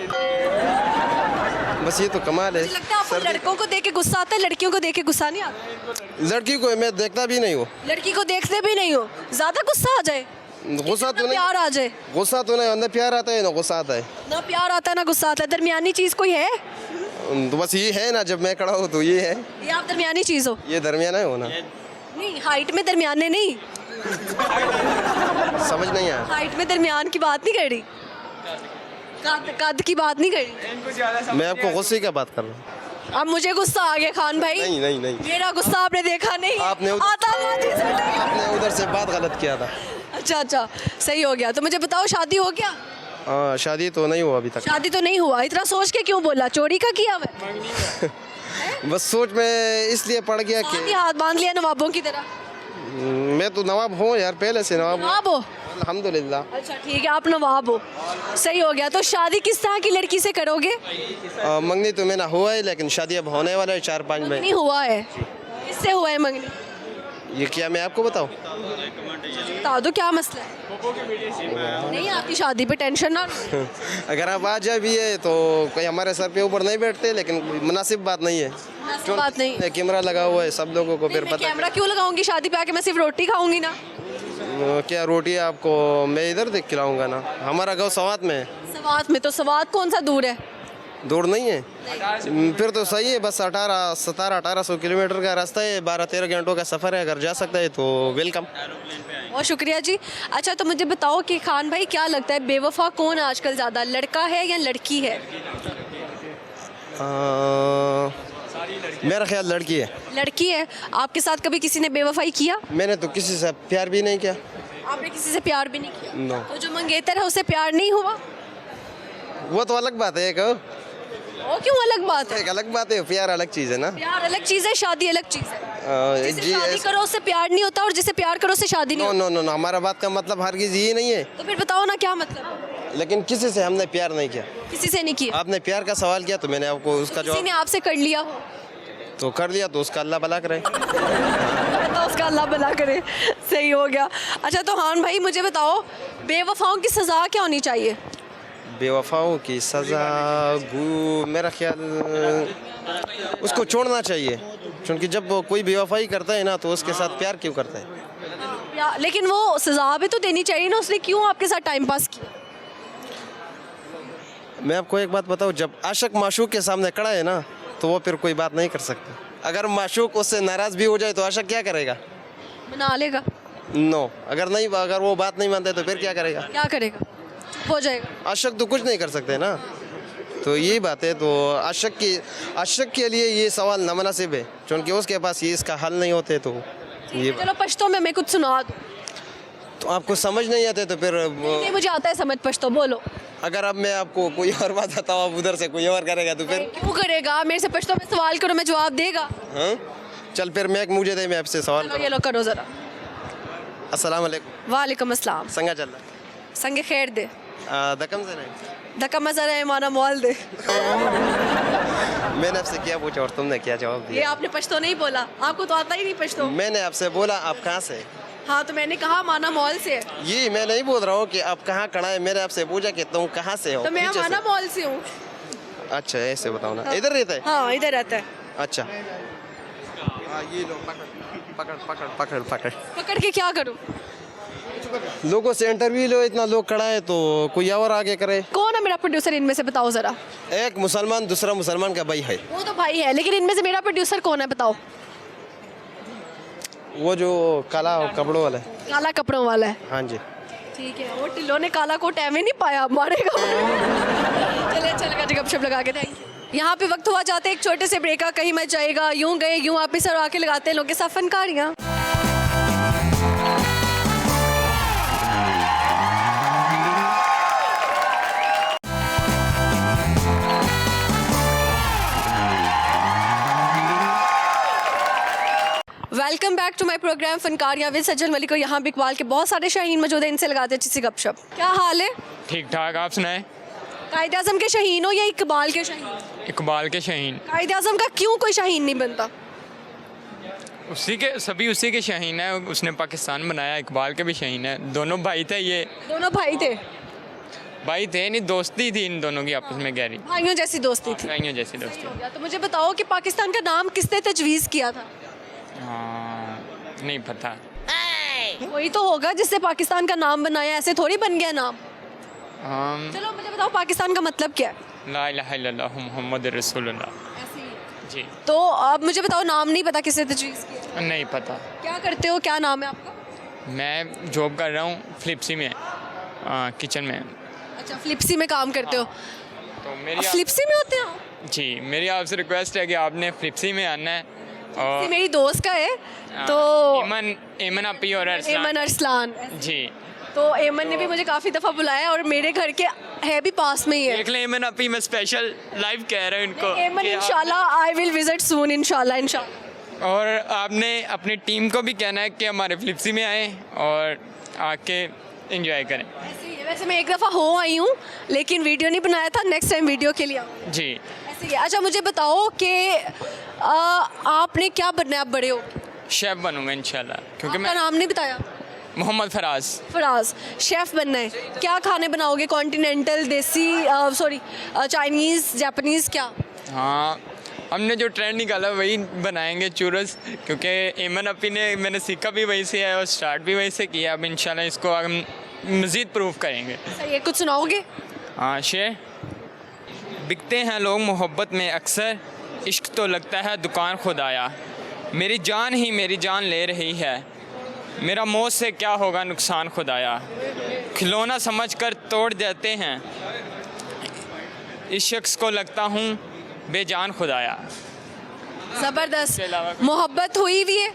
बस ये तो कमाल है। मुझे लगता है आपको लड़कों को देख के गुस्सा आता है, लड़कियों को देख के गुस्सा नहीं आता? लड़की को मैं देखता भी नहीं हूँ। लड़की को देखते भी नहीं हो, ज्यादा गुस्सा आ जाए? गुस्सा तो नहीं, प्यार आ जाए? गुस्सा तो नहीं, अंदर प्यार आता है ना गुस्सा आता है। ना प्यार आता है ना गुस्सा आता है, दरमियानी चीज कोई है? तो बस ये है ना, जब मैं खड़ा हूँ तो ये है। ये आप दरमियानी चीज हो? ये दरमियाना हो ना। नहीं, हाइट में दरमियाने नहीं। समझ नहीं आया। हाइट में दरमियान की बात नहीं कर रही, कद की बात नहीं कर रही। मैं आपको गुस्से की बात कर रहा हूँ। अब मुझे गुस्सा आ गया खान भाई। नहीं नहीं नहीं, मेरा गुस्सा आपने देखा नहीं? आपने आपने उधर से बात गलत किया था। अच्छा अच्छा, सही हो गया। तो मुझे बताओ, शादी हो गया? हाँ शादी तो नहीं हुआ अभी तक। शादी तो नहीं हुआ? इतना सोच के क्यों बोला? चोरी का किया हुआ? बस सोच में इसलिए पड़ गया कि हाथ बांध लिया नवाबों की तरह? मैं तो नवाब हूँ यार, पहले से नवाब हूँ। नवाब हो? अल्हम्दुलिल्लाह। अच्छा ठीक है, आप नवाब हो, सही हो गया। तो शादी किस तरह की लड़की से करोगे? मंगनी तो मैंने हुआ है, लेकिन शादी अब होने वाला है 4-5 में। मंगनी हुआ है? किससे हुआ है मंगनी? ये क्या मैं आपको बताऊँ? बता दो क्या मसला है। नहीं आती शादी पे, टेंशन ना लो। अगर आप आ जाए भी है तो कोई हमारे सर पे ऊपर नहीं बैठते, लेकिन मुनासिब बात नहीं है। ऐसी बात नहीं। कैमरा लगा हुआ है, सब लोगों को फिर मैं पता। कैमरा क्यों लगाऊंगी? शादी पे आके मैं सिर्फ रोटी खाऊंगी ना। क्या रोटी आपको मैं इधर देख खिलाऊंगा ना। हमारा गाँव सवात में है। सवात में? तो सवात कौन सा दूर है? दूर नहीं है, फिर तो सही है। बस 1800 किलोमीटर का रास्ता है, 12-13 घंटों का सफ़र है। अगर जा सकता है तो वेलकम। बहुत शुक्रिया जी। अच्छा तो मुझे बताओ कि खान भाई क्या लगता है बेवफा कौन है आजकल ज़्यादा, लड़का है या लड़की है? मेरा ख्याल लड़की है। लड़की है। आपके साथ कभी किसी ने बेवफाई किया? मैंने तो किसी से प्यार भी नहीं किया। आपने किसी से प्यार भी नहीं किया? नो। तो जो मंगेतर है उससे प्यार नहीं हुआ? वो तो अलग बात है। एक वो क्यों अलग बात है? अलग बात है, प्यार अलग चीज़ है ना। प्यार अलग चीज़ है, शादी अलग चीज़ है। जिसे जी शादी करो उससे प्यार नहीं होता और जिसे प्यार करो उससे शादी नहीं नो होता। नो नो, हमारा बात का मतलब हरगिज़ ये नहीं है। तो फिर बताओ ना क्या मतलब है? लेकिन किसी से हमने प्यार नहीं किया। किसी से नहीं किया? आपने प्यार का सवाल किया तो मैंने आपको उसका किसी ने जवाब आपसे कर लिया हो तो कर दिया, तो उसका अल्लाह भला करे। तो उसका अल्लाह भला करे। सही हो गया। अच्छा तो हान भाई मुझे बताओ बेवफाओं की सज़ा क्या होनी चाहिए? बेवफाओं की सज़ा मेरा ख्याल उसको छोड़ना चाहिए, क्योंकि जब वो कोई बेवफाई करता है ना तो उसके साथ प्यार क्यों करता है? लेकिन वो सज़ा भी तो देनी चाहिए ना, उसने क्यों आपके साथ टाइम पास किया? मैं आपको एक बात बताऊं, जब आशिक माशूक के सामने खड़ा है ना तो वो फिर कोई बात नहीं कर सकता। अगर माशूक उससे नाराज़ भी हो जाए तो आशिक क्या करेगा? मना लेगा। नो, अगर वो बात नहीं मानते तो फिर क्या करेगा? क्या करेगा? चुप हो जाएगा। आशिक तो कुछ नहीं कर सकते ना। तो यही बात है। तो आशिक के लिए ये सवाल नामुनासिब है, क्योंकि उसके पास ये इसका हल नहीं होते। तो ये चलो पश्तो में मैं कुछ सुना दूँ। तो आपको समझ नहीं आते तो फिर नहीं मुझे आता है समझ, पश्तो बोलो। अगर अब मैं आपको कोई और बात बताऊँ, आप उधर से कोई और करेगा तो फिर क्यों करेगा? मेरे से पश्तो में सवाल करो, मैं जवाब देगा। हाँ चल फिर मुझे दे, मैं आपसे सवाल चलो ये लो करो ज़रा। अस्सलाम वालेकुम। वालेकुम अस्सलाम। संगा चल रहा संगे खैर दे। दकम से नहीं, धक्का मजा रहा है माना मॉल दे। मैंने आपसे क्या पूछा और तुमने क्या जवाब ये दिया? आपने पश्तो नहीं बोला, आपको तो आता ही नहीं पश्तो। मैंने आपसे बोला आप कहाँ से? हाँ तो मैंने कहा माना मॉल से। ये मैं नहीं बोल रहा हूँ कि आप कहाँ खड़ा है, मैंने आपसे पूछा कि तुम कहाँ से हो? तो मैं पीछे से। माना मॉल से हूँ। अच्छा ऐसे बताओ ना, इधर रहता है? हाँ इधर रहता है। अच्छा ये लो, पकड़ पकड़ पकड़ पकड़ पकड़ के क्या करूँ? लोगों से इंटरव्यू लो, इतना लोग खड़ा है तो कोई और आगे करे। कौन है मेरा प्रोड्यूसर इनमें से बताओ जरा? एक मुसलमान दूसरा मुसलमान का भाई है। वो तो भाई है, लेकिन इनमें से मेरा प्रोड्यूसर कौन है बताओ? वो जो काला कपड़ों वाला है। काला कपड़ों वाला है। हाँ जी। ठीक है, वो टिल्लो ने काला कोट एम ही नहीं पाया, मारेगा। चलिए अच्छा लगा गपशप लगा के, थैंक यू। यहाँ पे वक्त हुआ जाते एक छोटे से ब्रेक का, कहीं मच जाएगा, यूं गए यूं वापस और आके लगाते हैं लोग के साथ फनकारियाँ। Welcome back to my program फनकारियाँ विद सज्जन मलिक। और यहाँ इकबाल के बहुत सारे शाहीन मौजूद हैं, इनसे लगाते हैं अच्छी सी गपशप। क्या हाल है? ठीक ठाक, आप सुनाएं। कायद आज़म के शाहीन हो या इकबाल के शाहीन? इकबाल के शाहीन। कायद आज़म का क्यों कोई शाहीन नहीं बनता? सभी उसी के शाहीन है, उसने पाकिस्तान बनाया। इकबाल के भी शाहीन है, दोनों भाई थे। ये दोनों भाई थे? भाई थे नहीं, दोस्ती थी इन दोनों की आपस में गहरी, भाइयों जैसी दोस्ती थी। भाइयों जैसी दोस्ती। तो मुझे बताओ कि पाकिस्तान का नाम किसने तजवीज़ किया था? हाँ, नहीं पता। वही तो होगा जिससे पाकिस्तान का नाम बनाया, ऐसे थोड़ी बन गया नाम। चलो मुझे बताओ पाकिस्तान का मतलब क्या है? ला इलाहा इल्लल्लाह मुहम्मद रसूलुल्लाह। जी। तो अब मुझे बताओ नाम नहीं पता किसने तजवीज़ किया? नहीं पता। क्या करते हो, क्या नाम है आपका? मैं जॉब कर रहा हूँ फ्लिप्सी में, किचन में। अच्छा फ्लिप्सी में काम करते हो? तो अब फ्लिप्सी में होते हो? जी, मेरी आपसे रिक्वेस्ट है कि आपने फ्लिप्सी में आना है। ये मेरी दोस्त का है तो एमन अपी और एमन अरसलान जी। तो एमन ने भी मुझे काफ़ी दफ़ा बुलाया और मेरे घर के है भी पास में ही है। देख लें एमन अपी, मैं स्पेशल लाइव कह रहा हूँ इनको। एमन इंशाल्लाह आई विल विजिट सून, इंशाल्लाह। और आपने अपनी टीम को भी कहना है कि हमारे फ्लिप्सी में आए और आके एंजॉय करें। वैसे मैं एक दफ़ा हो आई हूँ लेकिन वीडियो नहीं बनाया था, नेक्स्ट टाइम वीडियो के लिए आऊँ। जी। ऐसे ही। अच्छा मुझे बताओ कि आपने क्या बनना है, आप बड़े हो? शेफ़ बनूंगा इंशाल्लाह, क्योंकि आपका मैं नाम नहीं बताया। मोहम्मद फराज। फराज, शेफ़ बनना है। क्या खाने बनाओगे? कॉन्टिनेंटल, देसी, सॉरी चाइनीज़, जापानीज़, क्या? हाँ, हमने जो ट्रेंड निकाला वही बनाएंगे, चूरस, क्योंकि एमन अपी ने, मैंने सीखा भी वहीं से है और स्टार्ट भी वहीं से किया। अब इंशाल्लाह इसको हम मज़ीद प्रूव करेंगे। सही है, कुछ सुनाओगे? हाँ, शेर। बिकते हैं लोग मोहब्बत में अक्सर, इश्क तो लगता है दुकान खुदाया। मेरी जान ही मेरी जान ले रही है, मेरा मौत से क्या होगा नुकसान खुदाया। खिलौना समझ कर तोड़ देते हैं, इस शख्स को लगता हूँ बेजान खुदाया। ज़बरदस्त। मोहब्बत हुई भी है?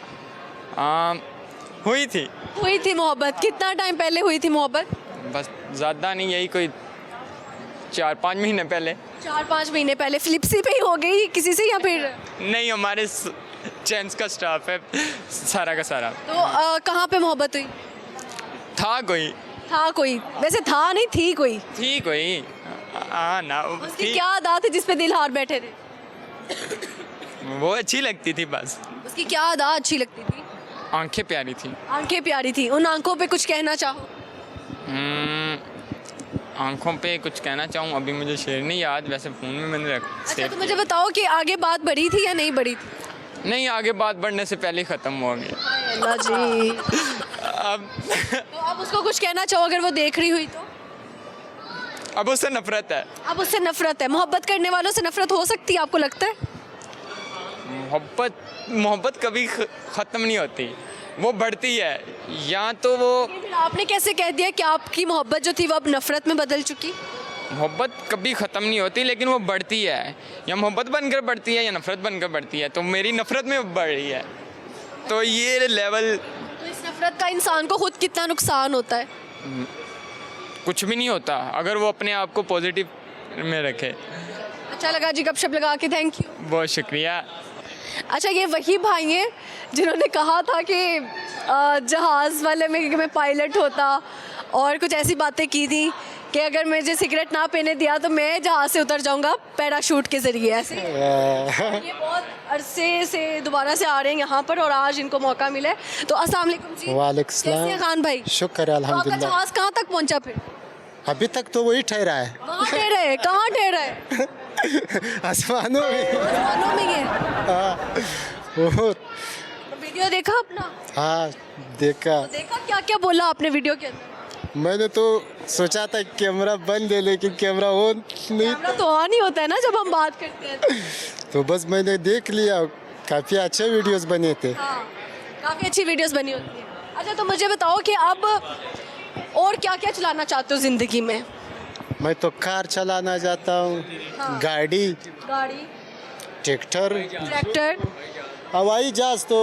हुई थी। हुई थी मोहब्बत। कितना टाइम पहले हुई थी मोहब्बत? बस ज़्यादा नहीं, यही कोई 4-5 महीने पहले। 4-5 महीने पहले। फ्लिप्सी पे ही हो गई किसी से या फिर? नहीं, हमारे चैंस का स्टाफ है सारा का सारा। तो कहाँ पे मोहब्बत हुई? था कोई। था कोई? वैसे था नहीं, थी कोई? थी कोई। हाँ ना, उसकी थी। क्या अदा थी जिस पे दिल हार बैठे थे? वो अच्छी लगती थी बस। उसकी क्या अदा अच्छी लगती थी? आंखें प्यारी थी। आंखें प्यारी थी। उन आंखों पे कुछ कहना चाहो? आंखों पे कुछ कहना चाहूँ, अभी मुझे शेर नहीं याद, वैसे फ़ोन में मैंने अच्छा, तो मुझे बताओ कि आगे बात बढ़ी थी या नहीं बढ़ी थी? नहीं, आगे बात बढ़ने से पहले ही ख़त्म हो गई। अल्लाह जी। अब तो अब उसको कुछ कहना चाहो अगर वो देख रही हुई तो? अब उससे नफरत है। अब उससे नफरत है। मोहब्बत करने वालों से नफरत हो सकती है, आपको लगता है? मोहब्बत कभी ख़त्म नहीं होती, वो बढ़ती है। या तो वो फिर आपने कैसे कह दिया कि आपकी मोहब्बत जो थी वो अब नफरत में बदल चुकी? मोहब्बत कभी ख़त्म नहीं होती, लेकिन वो बढ़ती है। या मोहब्बत बनकर बढ़ती है या नफ़रत बनकर बढ़ती है, तो मेरी नफ़रत में बढ़ रही है। तो ये लेवल, तो इस नफरत का इंसान को खुद कितना नुकसान होता है? कुछ भी नहीं होता अगर वो अपने आप को पॉजिटिव में रखे। अच्छा लगा जी गपशप लगा के, थैंक यू। बहुत शुक्रिया। अच्छा, ये वही भाई हैं जिन्होंने कहा था कि जहाज़ वाले में कि मैं पायलट होता, और कुछ ऐसी बातें की थी कि अगर मुझे सिगरेट ना पीने दिया तो मैं जहाज़ से उतर जाऊंगा पैराशूट के ज़रिए। ऐसे ये बहुत अरसे से दोबारा से आ रहे हैं यहाँ पर और आज इनको मौका मिला है। तो अस्सलाम वालेकुम जी। वालेकुम सलाम। कैसे हैं खान भाई? शुक्र है तो आपका अल्हम्दुलिल्लाह। जहाज़ कहाँ तक पहुँचा फिर? अभी तक तो वही ठहरा है कहाँ ठहरा है? कहाँ ठहरा है? आसमानों में। आसमानों में ही है। हाँ, वो वीडियो देखा अपना? हाँ देखा। देखा, क्या क्या बोला आपने वीडियो के अंदर? मैंने तो सोचा था कैमरा बंद है, लेकिन कैमरा ऑन नहीं, कैमरा तो ऑन ही होता है ना जब हम बात करते हैं तो बस मैंने देख लिया। काफ़ी अच्छे वीडियोस बने थे। हाँ, काफ़ी अच्छी वीडियोस बनी होती है। अच्छा, तो मुझे बताओ कि अब और क्या क्या चलाना चाहते हो ज़िंदगी में? मैं तो कार चलाना चाहता हूँ, गाड़ी, गाड़ी, ट्रैक्टर, ट्रैक्टर। हवाई जहाज तो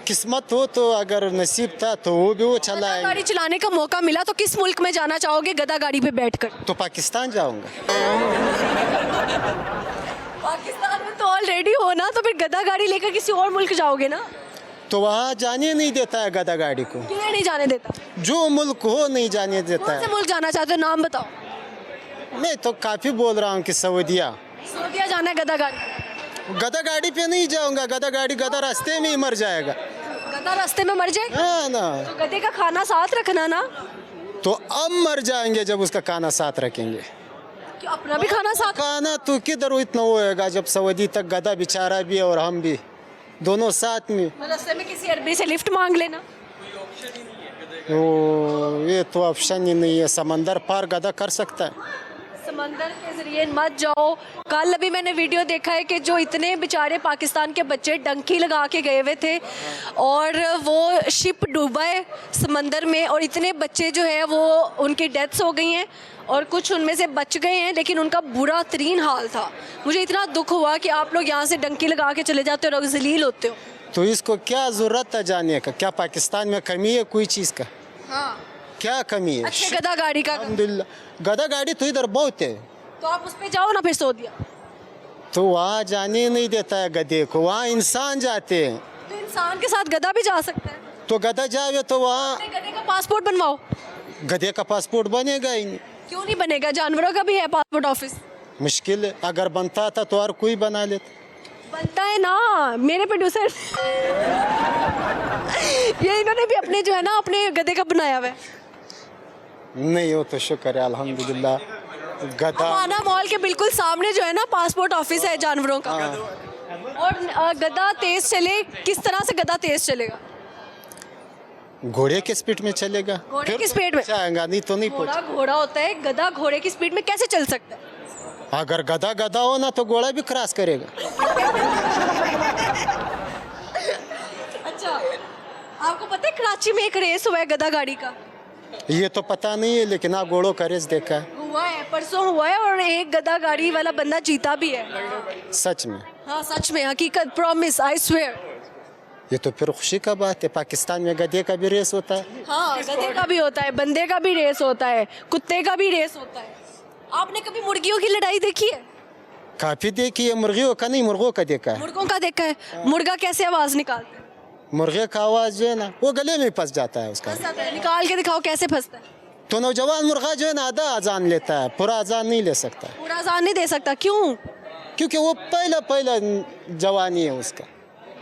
किस्मत हो तो, अगर नसीब था तो वो भी वो गधा चलाएंगे। गाड़ी चलाने का मौका मिला तो किस मुल्क में जाना चाहोगे गधा गाड़ी पे बैठकर? तो पाकिस्तान जाऊँगा। पाकिस्तान में तो ऑलरेडी हो ना, तो फिर गधा गाड़ी लेकर किसी और मुल्क जाओगे ना? तो वहाँ जाने नहीं देता है गधा गाड़ी को, क्यों नहीं जाने देता? जो मुल्क हो नहीं जाने देता कौन से है। मुल्क जाना चाहते हो, नाम बताओ। मैं तो काफ़ी बोल रहा हूँ कि सऊदिया। सऊदीया जाना है गधा गाड़ी? गधा गाड़ी पे नहीं जाऊँगा, गधा रास्ते में ही मर जाएगा। गधा रास्ते में मर जाएगा? हाँ ना, तो गधे का खाना साथ रखना ना। तो अब मर जाएंगे जब उसका खाना साथ रखेंगे। क्यों, अपना भी खाना साथ? खाना तो किधर इतना होएगा जब सऊदी तक गधा बेचारा भी और हम भी दोनों साथ में। रास्ते में किसी अरबी से लिफ्ट मांग लेना। ओ, ये तो ऑप्शन ही नहीं है। समंदर पार गधा कर सकता है? समंदर के जरिए मत जाओ। कल अभी मैंने वीडियो देखा है कि जो इतने बेचारे पाकिस्तान के बच्चे डंकी लगा के गए हुए थे और वो शिप डूबा है समंदर में, और इतने बच्चे जो है वो उनकी डेथ्स हो गई हैं और कुछ उनमें से बच गए हैं, लेकिन उनका बुरा तरीन हाल था। मुझे इतना दुख हुआ कि आप लोग यहाँ से डंकी लगा के चले जाते हो और जलील होते हो। तो इसको क्या ज़रूरत है जाने का? क्या पाकिस्तान में कमी है कोई चीज़ का? हाँ, क्या कमी है? अच्छे गधा गाड़ी का। अल्हम्दुलिल्लाह, गधा गाड़ी तो इधर बहुत है। तो आप उस पर जाओ ना फिर सऊदीया। तो वहाँ जाने नहीं देता है गधे को, वहाँ इंसान जाते हैं। तो इंसान के साथ गधा भी जा सकता है। तो गधा जावे तो वहाँ अपने गधे का पासपोर्ट बनवाओ। गधे का पासपोर्ट बनेगा ही नहीं। क्यों नहीं बनेगा? जानवरों का भी है पासपोर्ट ऑफिस। मुश्किल है, अगर बनता था तो हर कोई बना लेता। बनता है ना मेरे प्रोड्यूसर ये इन्होंने भी अपने जो है ना अपने गधे का बनाया हुआ है। नहीं हो तो शुक्र है अल्हम्दुलिल्लाह। गधा अमाना मॉल के बिल्कुल सामने जो है ना पासपोर्ट ऑफिस है जानवरों का। और गधा तेज चले, किस तरह से गधा तेज चलेगा? घोड़े के स्पीड में चलेगा। घोड़े की स्पीड में? जाएगा नहीं तो नहीं घोड़ा घोड़ा होता है, गधा घोड़े की स्पीड में कैसे चल सकता है? अगर गधा गधा हो ना तो घोड़ा भी क्रॉस करेगा। अच्छा, आपको पता है कराची में एक रेस हुआ है गधा गाड़ी का? ये तो पता नहीं है, लेकिन हाँ घोड़ों का रेस देखा है। हुआ है, परसों हुआ है और एक गधा गाड़ी वाला बंदा जीता भी है। सच में? हाँ सच में, हकीकत, प्रॉमिस, आई स्वेयर। ये तो फिर खुशी का बात है। पाकिस्तान में गधे का भी रेस होता है। हाँ गधे का भी होता है, बंदे का भी रेस होता है, कुत्ते का भी रेस होता है। आपने कभी मुर्गियों की लड़ाई देखी है? काफी देखी है। मुर्गियों का नहीं, मुर्गों का देखा है। मुर्गों का देखा है? मुर्गा कैसे आवाज निकालता है? मुर्गे का आवाज जो है ना वो गले में फंस जाता है उसका। फंस जाता है? निकाल के दिखाओ कैसे फंसता है। तो नौजवान मुर्गा जो है ना आधा अजान लेता है, पूरा अजान नहीं ले सकता, पूरा अजान नहीं दे सकता, क्यों? क्योंकि वो पहला जवानी है उसका।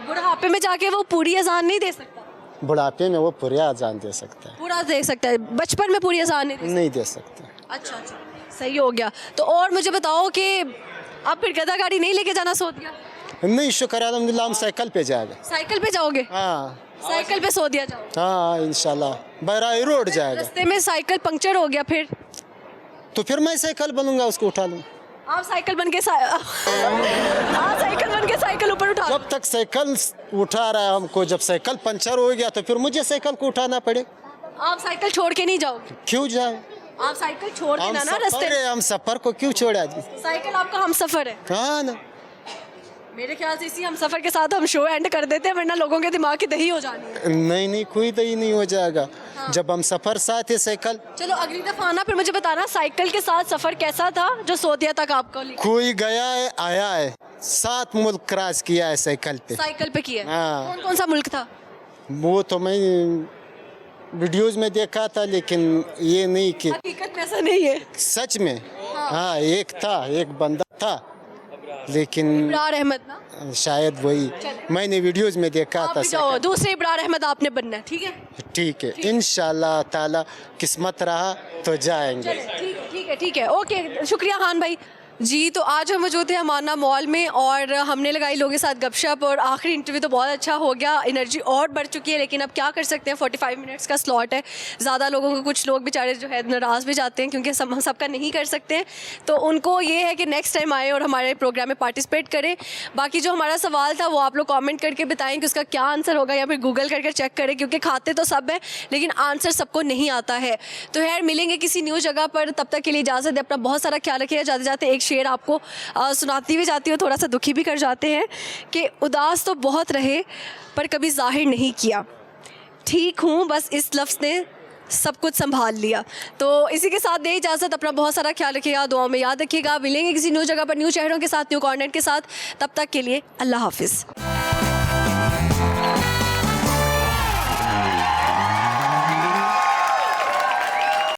बुढ़ापे में जाके वो पूरी अजान नहीं दे सकता? बुढ़ापे में वो पूरा अजान दे सकता है। पूरा दे सकता है, बचपन में पूरी अजान नहीं दे सकता। अच्छा अच्छा, सही हो गया। तो और मुझे बताओ कि आप फिर गधा गाड़ी नहीं लेके जाना सो दिया? नहीं, शुक्र है अल्हम्दुलिल्लाह, हम साइकिल पे जाएगा। साइकिल पे जाओगे? हाँ साइकिल पे सो दिया जाओ। हाँ इंशाल्लाह, बहराई रोड जाएगा। रास्ते में साइकिल पंक्चर हो गया फिर? तो फिर मैं साइकिल बनूंगा, उसको उठा लूँ। आप साइकिल बन के साइकिल ऊपर उठा। जब तक साइकिल उठा रहा है हमको, जब साइकिल पंचर हो गया तो फिर मुझे साइकिल को उठाना पड़ेगा। आप साइकिल छोड़ के नहीं जाओगे? क्यों जाओ? आप साइकिल छोड़ देना ना रास्ते। हम सफर को क्यों छोड़ा जी? साइकिल आपका हम सफर है। हाँ ना, मेरे ख्याल से इसी हम सफर के साथ हम शो एंड कर देते हैं, वरना लोगों के दिमाग की दही हो जानी है। नहीं कोई दही नहीं हो जाएगा। हाँ। जब हम सफर साथ है साइकिल। चलो अगली दफा आना, फिर मुझे बताना साइकिल के साथ सफर कैसा था जो सोदिया तक आपको लेके। कोई गया है, आया है, 7 मुल्क क्रॉस किया है साइकिल पे। साइकिल पे किया? हाँ। कौन कौन सा मुल्क था? वो तो मैं वीडियोज में देखा था, लेकिन ये नहीं कि हकीकत में ऐसा नहीं है। सच में। हाँ एक था, एक बंदा था, लेकिन इब्रार अहमद ना, शायद वही मैंने वीडियोज में देखा आप था। भी जाओ, दूसरे इब्रार अहमद आपने बनना है, ठीक है? ठीक है, इंशाल्लाह ताला किस्मत रहा तो जाएंगे। ठीक है, ओके, शुक्रिया खान भाई जी। तो आज हम मौजूद हैं अमाना मॉल में और हमने लगाई लोगों के साथ गपशप और आखिरी इंटरव्यू तो बहुत अच्छा हो गया, एनर्जी और बढ़ चुकी है, लेकिन अब क्या कर सकते हैं, 45 मिनट्स का स्लॉट है। ज़्यादा लोगों को, कुछ लोग बेचारे जो है नाराज़ भी जाते हैं क्योंकि हम सबका नहीं कर सकते हैं, तो उनको ये है कि नेक्स्ट टाइम आए और हमारे प्रोग्राम में पार्टिसिपेट करें। बाकी जो हमारा सवाल था वो आप लोग कॉमेंट करके बताएं कि उसका क्या आंसर होगा, या फिर गूगल करके चेक करें, क्योंकि खाते तो सब हैं लेकिन आंसर सबको नहीं आता है। तो खैर मिलेंगे किसी न्यू जगह पर, तब तक के लिए इजाज़त दें। अपना बहुत सारा ख्याल रखिएगा। जाते जाते एक शेर आपको सुनाती भी जाती हूँ, थोड़ा सा दुखी भी कर जाते हैं कि उदास तो बहुत रहे पर कभी जाहिर नहीं किया, ठीक हूँ बस इस लफ्ज़ ने सब कुछ संभाल लिया। तो इसी के साथ दे इजाज़त। अपना बहुत सारा ख्याल रखिएगा, दुआओं में याद रखिएगा। मिलेंगे किसी न्यू जगह पर, न्यू चेहरों के साथ, न्यू कॉन्टेंट के साथ। तब तक के लिए अल्लाह हाफिज़।